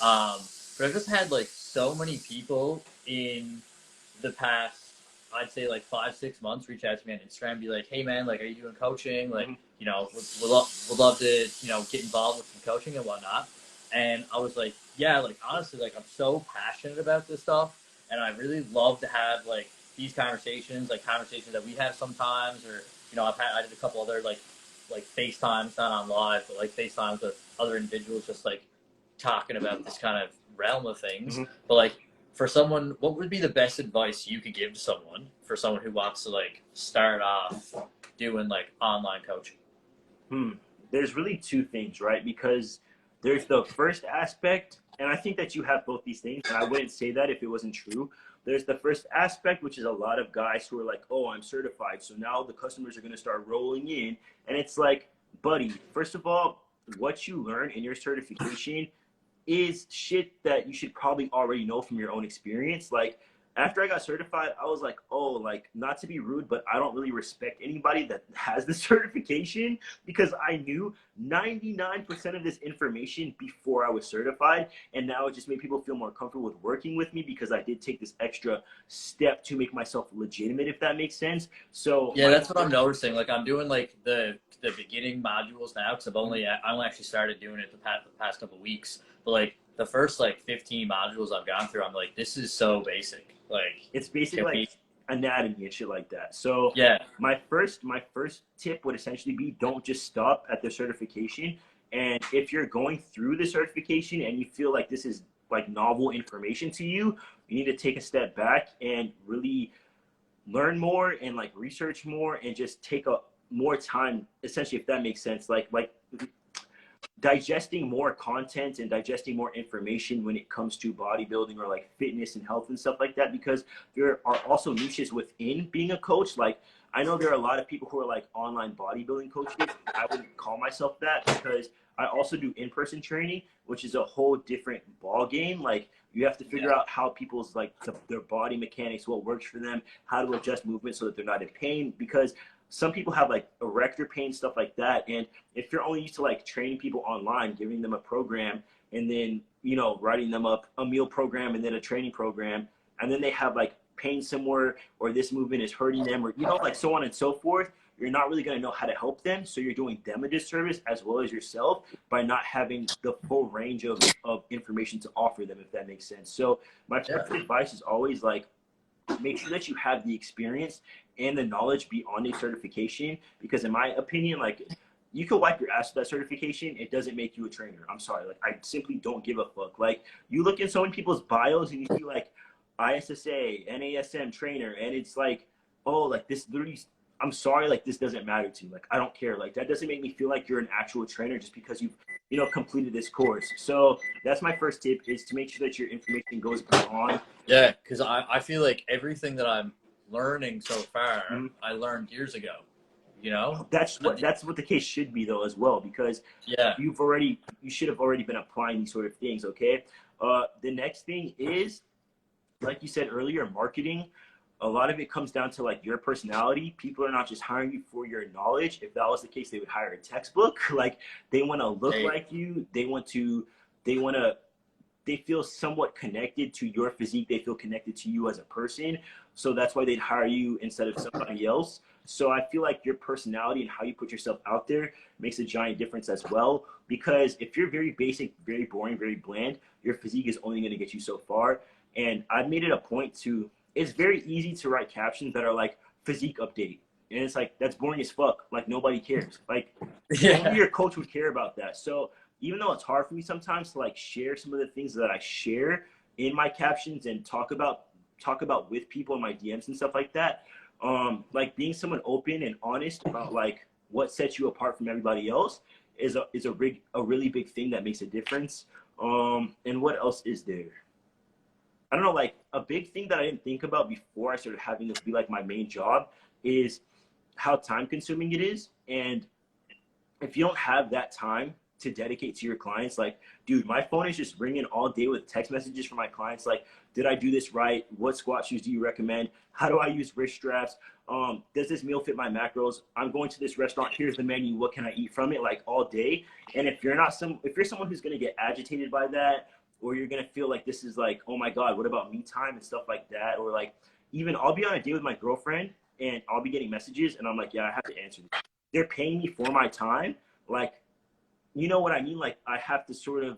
But I've just had like so many people in the past, I'd say like 5-6 months, reach out to me on Instagram, be like, hey man, like, are you doing coaching? Like, you know, would love to, you know, get involved with some coaching and whatnot. And I was like, yeah, like honestly, like I'm so passionate about this stuff, and I really love to have like these conversations, like conversations that we have sometimes, or you know, I did a couple other like FaceTimes, not on live, but like FaceTimes with other individuals, just like talking about this kind of realm of things. But like for someone, what would be the best advice you could give to someone for someone who wants to like start off doing like online coaching? There's really two things, right? Because there's the first aspect, and I think that you have both these things, and I wouldn't say that if it wasn't true. There's the first aspect, which is a lot of guys who are like, oh, I'm certified, so now the customers are going to start rolling in. And it's like, buddy, first of all, what you learn in your certification is shit that you should probably already know from your own experience. Like, after I got certified, I was like, oh, like, not to be rude, but I don't really respect anybody that has the certification, because I knew 99% of this information before I was certified. And now it just made people feel more comfortable with working with me because I did take this extra step to make myself legitimate, if that makes sense. So yeah, that's what I'm noticing. Like I'm doing like the beginning modules now, because I only actually started doing it the past couple of weeks. But like the first like 15 modules I've gone through, I'm like, this is so basic. Like it's basically like anatomy and shit like that. So yeah, my first tip would essentially be, don't just stop at the certification. And if you're going through the certification and you feel like this is like novel information to you, you need to take a step back and really learn more and like research more and just take a more time, essentially, if that makes sense. Like digesting more content and digesting more information when it comes to bodybuilding or like fitness and health and stuff like that, because there are also niches within being a coach. Like I know there are a lot of people who are like online bodybuilding coaches. I wouldn't call myself that, because I also do in-person training, which is a whole different ball game. Like you have to figure out how people's like their body mechanics, what works for them, how to adjust movement so that they're not in pain, because some people have like erector pain, stuff like that. And if you're only used to like training people online, giving them a program, and then, you know, writing them up a meal program and then a training program, and then they have like pain somewhere, or this movement is hurting them, or, you know, like so on and so forth, you're not really going to know how to help them. So you're doing them a disservice as well as yourself by not having the full range of information to offer them, if that makes sense. So my first advice is always like, make sure that you have the experience and the knowledge beyond a certification, because in my opinion, like, you can wipe your ass with that certification, it doesn't make you a trainer. I'm sorry, like I simply don't give a fuck. Like you look in so many people's bios and you see like ISSA, NASM trainer, and it's like, oh, like this literally, I'm sorry, like this doesn't matter to you. Like I don't care. Like that doesn't make me feel like you're an actual trainer just because you've, you know, completed this course. So that's my first tip, is to make sure that your information goes beyond. Yeah, because I feel like everything that I'm learning so far, I learned years ago. You know, that's what the case should be though as well, because you should have already been applying these sort of things. Okay. The next thing is, like you said earlier, marketing. A lot of it comes down to like your personality. People are not just hiring you for your knowledge. If that was the case, they would hire a textbook. Like they want to look like you. They feel somewhat connected to your physique. They feel connected to you as a person. So that's why they'd hire you instead of somebody else. So I feel like your personality and how you put yourself out there makes a giant difference as well. Because if you're very basic, very boring, very bland, your physique is only going to get you so far. And I've made it a point to, it's very easy to write captions that are like physique update. And it's like, that's boring as fuck. Like nobody cares. Like only your coach would care about that. So even though it's hard for me sometimes to like share some of the things that I share in my captions and talk about with people in my DMs and stuff like that, like being someone open and honest about like what sets you apart from everybody else is a really big thing that makes a difference. And what else is there? I don't know, like a big thing that I didn't think about before I started having this be like my main job is how time consuming it is. And if you don't have that time to dedicate to your clients, like, dude, my phone is just ringing all day with text messages from my clients. Like, did I do this right? What squat shoes do you recommend? How do I use wrist straps? Does this meal fit my macros? I'm going to this restaurant. Here's the menu. What can I eat from it? Like all day. And if you're someone who's going to get agitated by that, or you're gonna feel like this is like, oh my God, what about me time and stuff like that? Or like, even I'll be on a date with my girlfriend and I'll be getting messages and I'm like, yeah, I have to answer this. They're paying me for my time. Like, you know what I mean? Like, I have to sort of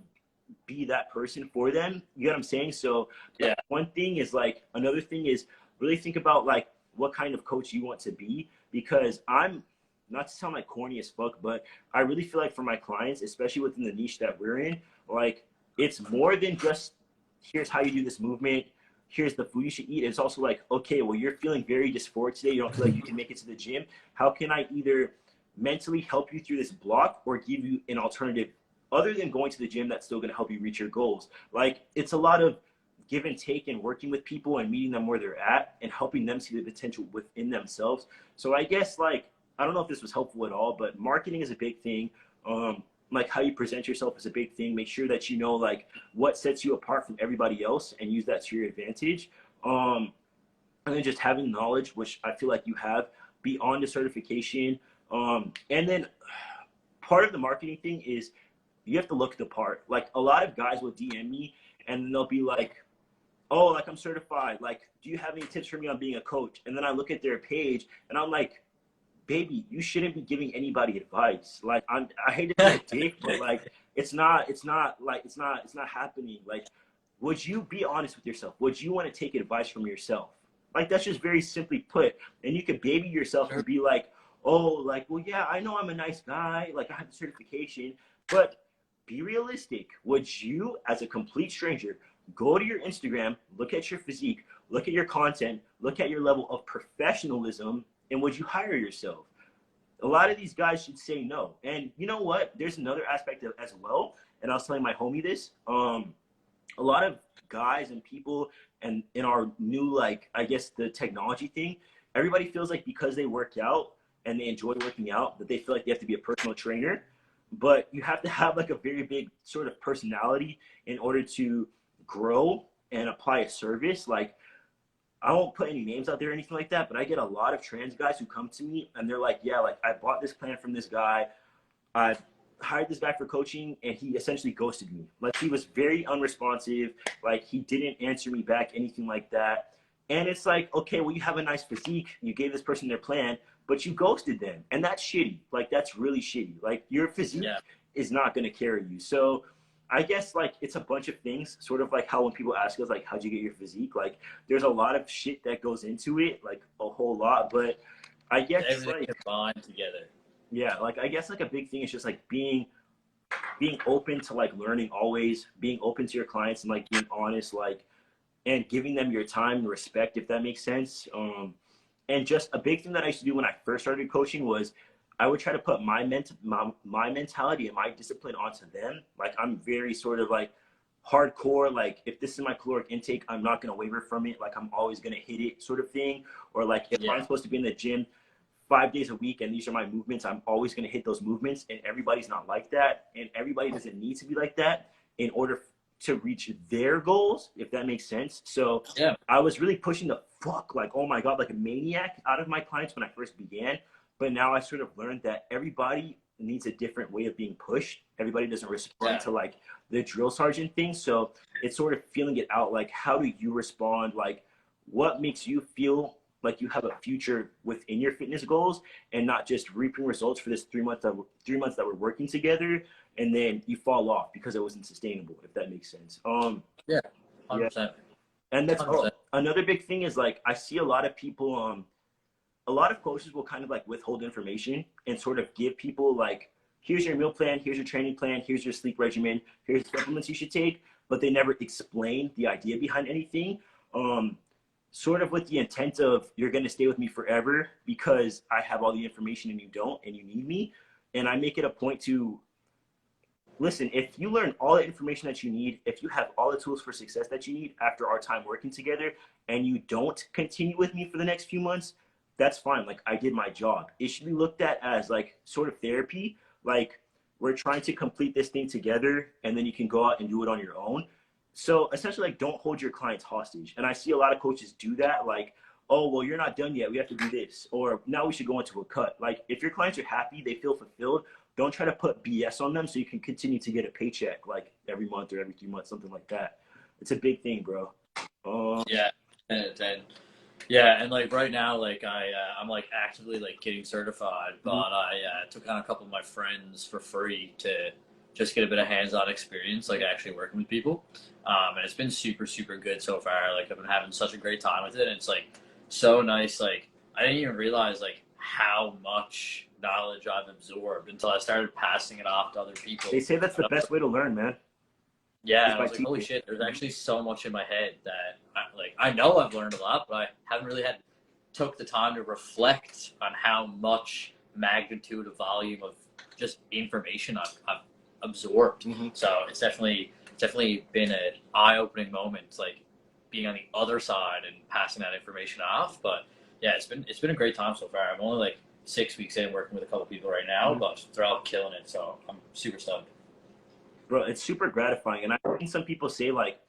be that person for them. You know what I'm saying? So Yeah. one thing is like, another thing is really think about like what kind of coach you want to be, because I'm not to sound like corny as fuck, but I really feel like for my clients, especially within the niche that we're in, like it's more than just here's how you do this movement, here's the food you should eat. It's also like, okay, well, you're feeling very dysphoric today, you don't feel like you can make it to the gym. How can I either mentally help you through this block or give you an alternative other than going to the gym that's still going to help you reach your goals? Like, it's a lot of give and take and working with people and meeting them where they're at and helping them see the potential within themselves. So I guess, like, I don't know if this was helpful at all, but marketing is a big thing. Like how you present yourself is a big thing. Make sure that you know like what sets you apart from everybody else and use that to your advantage. And then just having knowledge, which I feel like you have, beyond the certification. And then part of the marketing thing is you have to look the part. Like a lot of guys will DM me and they'll be like, oh, like I'm certified. Like, do you have any tips for me on being a coach? And then I look at their page and I'm like, baby, you shouldn't be giving anybody advice. Like, I hate to be a dick, but like, it's not happening. Like, would you be honest with yourself? Would you want to take advice from yourself? Like, that's just very simply put. And you could baby yourself and be like, oh, like, well, yeah, I know I'm a nice guy. Like, I have the certification, but be realistic. Would you, as a complete stranger, go to your Instagram, look at your physique, look at your content, look at your level of professionalism, and would you hire yourself? A lot of these guys should say no. And you know what? There's another aspect of as well. And I was telling my homie this. A lot of guys and people, and in our new, like, I guess the technology thing, everybody feels like because they work out and they enjoy working out, that they feel like they have to be a personal trainer. But you have to have like a very big sort of personality in order to grow and apply a service. Like, I won't put any names out there or anything like that, but I get a lot of trans guys who come to me and they're like, yeah, like I bought this plan from this guy. I hired this guy for coaching and he essentially ghosted me. Like, he was very unresponsive. Like, he didn't answer me back, anything like that. And it's like, okay, well, you have a nice physique. You gave this person their plan, but you ghosted them. And that's shitty. Like, that's really shitty. Like, your physique is not going to carry you. So I guess like it's a bunch of things, sort of like how when people ask us like, how'd you get your physique? Like, there's a lot of shit that goes into it, like a whole lot. But I guess everything like combined together. Yeah, like I guess like a big thing is just like being open to like learning always, being open to your clients and like being honest, like, and giving them your time and respect, if that makes sense. And just a big thing that I used to do when I first started coaching was I would try to put my mentality and my discipline onto them. Like, I'm very sort of like hardcore. Like, if this is my caloric intake, I'm not going to waver from it. Like, I'm always going to hit it, sort of thing. Or like, if I'm supposed to be in the gym 5 days a week and these are my movements, I'm always going to hit those movements. And everybody's not like that. And everybody doesn't need to be like that in order to reach their goals, if that makes sense. So I was really pushing the fuck, like, oh my God, like a maniac out of my clients when I first began. But now I sort of learned that everybody needs a different way of being pushed. Everybody doesn't respond to like the drill sergeant thing. So it's sort of feeling it out. Like, how do you respond? Like, what makes you feel like you have a future within your fitness goals and not just reaping results for this 3 months that we're working together and then you fall off because it wasn't sustainable, if that makes sense. 100%. And that's another big thing is like, I see a lot of people, a lot of coaches will kind of like withhold information and sort of give people like, here's your meal plan, here's your training plan, here's your sleep regimen, here's the supplements you should take, but they never explain the idea behind anything. Sort of with the intent of, you're going to stay with me forever because I have all the information and you don't, and you need me. And I make it a point to, listen, if you learn all the information that you need, if you have all the tools for success that you need after our time working together, and you don't continue with me for the next few months, that's fine. Like, I did my job. It should be looked at as like sort of therapy. Like, we're trying to complete this thing together and then you can go out and do it on your own. So essentially, like, don't hold your clients hostage. And I see a lot of coaches do that. Like, oh, well, you're not done yet. We have to do this. Or now we should go into a cut. Like, if your clients are happy, they feel fulfilled, don't try to put BS on them so you can continue to get a paycheck like every month or every 3 months, something like that. It's a big thing, bro. Yeah, and yeah, and like right now, like I'm like actively like getting certified, but I took on a couple of my friends for free to just get a bit of hands-on experience, like actually working with people. And it's been super, super good so far. Like I've been having such a great time with it. And it's like so nice. Like I didn't even realize like how much knowledge I've absorbed until I started passing it off to other people. They say that's the best way to learn, man. Yeah, I was like, holy shit, there's actually so much in my head that I know I've learned a lot, but I haven't really took the time to reflect on how much magnitude of volume of just information I've absorbed. So it's definitely been an eye-opening moment, like being on the other side and passing that information off. But yeah, it's been a great time so far. I'm only like 6 weeks in, working with a couple people right now, but they're all killing it. So I'm super stoked. Bro, it's super gratifying. And I've seen some people say like,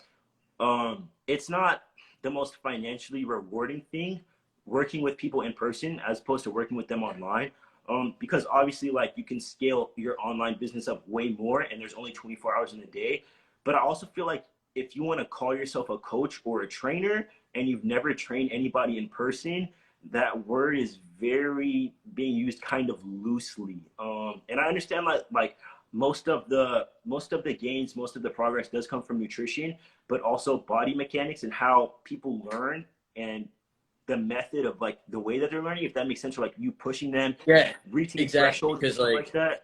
it's not the most financially rewarding thing working with people in person as opposed to working with them online. Because obviously like you can scale your online business up way more and there's only 24 hours in a day. But I also feel like if you want to call yourself a coach or a trainer and you've never trained anybody in person, that word is very being used kind of loosely. And I understand like most of the gains, most of the progress does come from nutrition, but also body mechanics and how people learn and the method of like the way that they're learning, if that makes sense, or like you pushing them, reaching thresholds, because like that.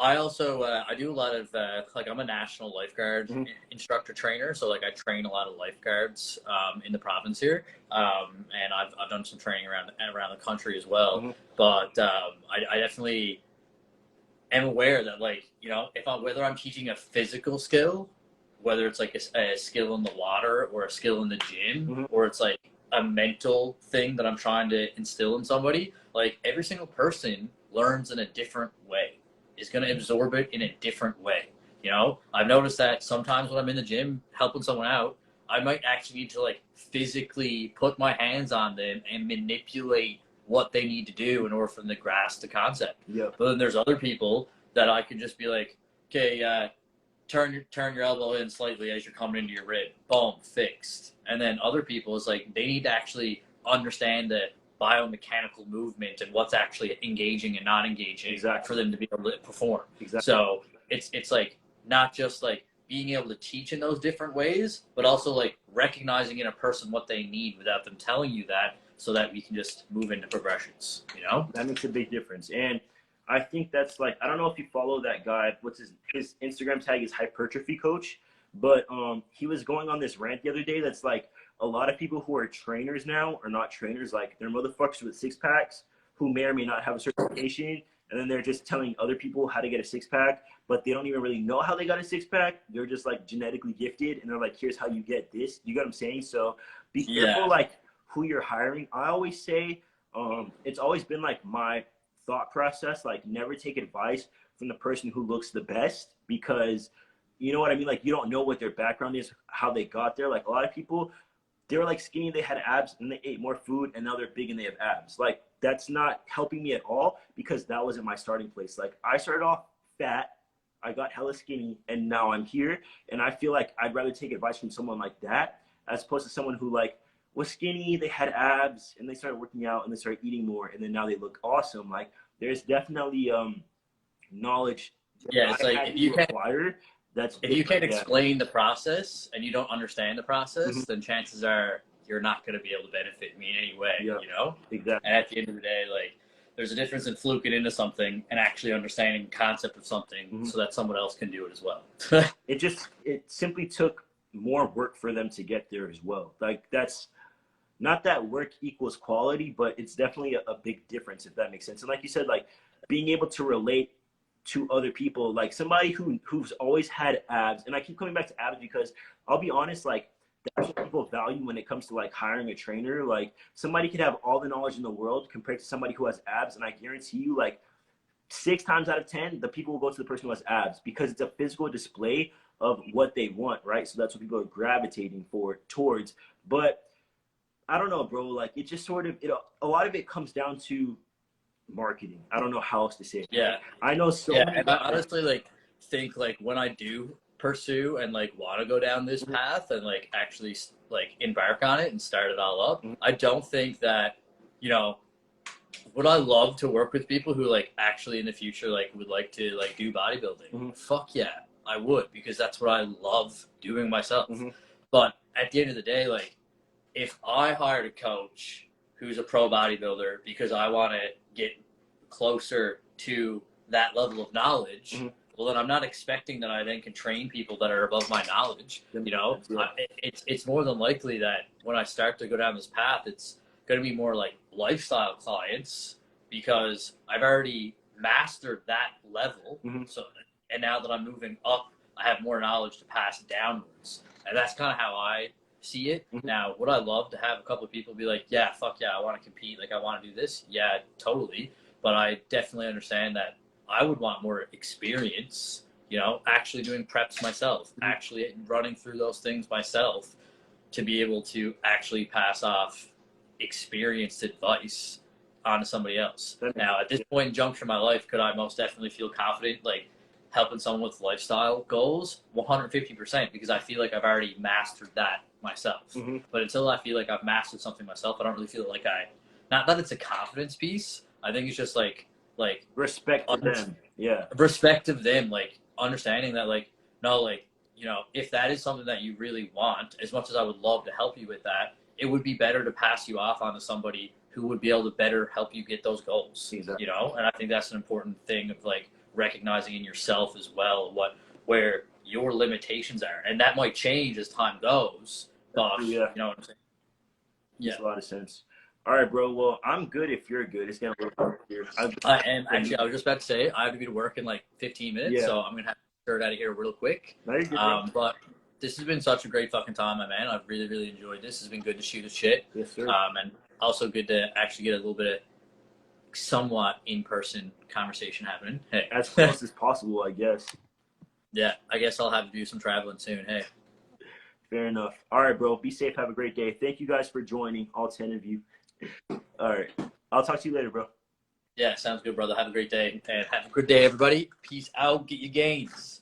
I also I do a lot of like I'm a national lifeguard instructor trainer, so like I train a lot of lifeguards in the province here, and I've done some training around the country as well. But I definitely am aware that like whether I'm teaching a physical skill, whether it's like a skill in the water or a skill in the gym, or it's like a mental thing that I'm trying to instill in somebody, like every single person learns in a different way, is going to absorb it in a different way. I've noticed that sometimes when I'm in the gym helping someone out, I might actually need to like physically put my hands on them and manipulate what they need to do in order for them to grasp the concept. But then there's other people that I could just be like, okay, turn your elbow in slightly as you're coming into your rib. Boom, fixed. And then other people is like they need to actually understand the biomechanical movement and what's actually engaging and not engaging for them to be able to perform. So it's like not just like being able to teach in those different ways, but also like recognizing in a person what they need without them telling you that, so that we can just move into progressions. That makes a big difference. And I think that's like, I don't know if you follow that guy, what's his Instagram tag is hypertrophy coach, but he was going on this rant the other day that's like a lot of people who are trainers now are not trainers. Like they're motherfuckers with six packs who may or may not have a certification, and then they're just telling other people how to get a six pack, but they don't even really know how they got a six pack. They're just like genetically gifted, and they're like, here's how you get this. You get what I'm saying? So be careful like who you're hiring. I always say it's always been like my thought process, like never take advice from the person who looks the best, because you know what I mean? Like you don't know what their background is, how they got there. Like a lot of people, they were like skinny, they had abs, and they ate more food, and now they're big and they have abs. Like that's not helping me at all, because that wasn't my starting place. Like I started off fat, I got hella skinny, and now I'm here. And I feel like I'd rather take advice from someone like that as opposed to someone who like was skinny, they had abs, and they started working out and they started eating more, and then now they look awesome. Like there's definitely knowledge. It's like if you can't explain the process and you don't understand the process, then chances are you're not going to be able to benefit me in any way. Exactly. And at the end of the day, like there's a difference in fluking into something and actually understanding the concept of something so that someone else can do it as well. It simply took more work for them to get there as well. Like that's not that work equals quality, but it's definitely a big difference, if that makes sense. And like you said, like being able to relate to other people, like somebody who's always had abs, and I keep coming back to abs because I'll be honest, like that's what people value when it comes to like hiring a trainer. Like somebody could have all the knowledge in the world compared to somebody who has abs, and I guarantee you like 6 times out of 10 the people will go to the person who has abs because it's a physical display of what they want, right? So that's what people are gravitating towards. But I don't know, bro, like it just sort of a lot of it comes down to marketing. I don't know how else to say it. Yeah. I know so Yeah, many and I guys. honestly like think like when I do pursue and like want to go down this path and like actually like embark on it and start it all up, I don't think that, you know, would I love to work with people who like actually in the future like would like to like do bodybuilding? Fuck yeah, I would, because that's what I love doing myself. But at the end of the day, like if I hired a coach who's a pro bodybuilder because I want to get closer to that level of knowledge, well, then I'm not expecting that I then can train people that are above my knowledge. You know, it's more than likely that when I start to go down this path, it's going to be more like lifestyle clients because I've already mastered that level. So, and now that I'm moving up, I have more knowledge to pass downwards, and that's kind of how I see it. Now, would I love to have a couple of people be like, yeah, fuck yeah, I want to compete, like I want to do this? Yeah, totally. But I definitely understand that I would want more experience, you know, actually doing preps myself, actually running through those things myself to be able to actually pass off experienced advice onto somebody else. Now, at this point in juncture in my life, could I most definitely feel confident, like, helping someone with lifestyle goals? 150%, because I feel like I've already mastered that myself. But until I feel like I've mastered something myself, I don't really feel like not that it's a confidence piece. I think it's just like respect to them. Yeah. Respect of them, like understanding that, like, no, like, you know, if that is something that you really want, as much as I would love to help you with that, it would be better to pass you off onto somebody who would be able to better help you get those goals. You know, and I think that's an important thing of like recognizing in yourself as well where your limitations are, and that might change as time goes. But you know what I'm saying? Makes a lot of sense. All right, bro. Well, I'm good if you're good. It's getting a little hard here. I am actually. I was just about to say I have to be to work in like 15 minutes, so I'm gonna have to start out of here real quick. But this has been such a great fucking time, my man. I've really, really enjoyed this. It's been good to shoot the shit. Yes, sir. And also good to actually get a little bit of somewhat in-person conversation happening. Hey, as close as possible, I guess. Yeah, I guess I'll have to do some traveling soon. Hey. Fair enough. All right, bro. Be safe. Have a great day. Thank you guys for joining, all 10 of you. All right. I'll talk to you later, bro. Yeah, sounds good, brother. Have a great day. And have a good day, everybody. Peace out. Get your gains.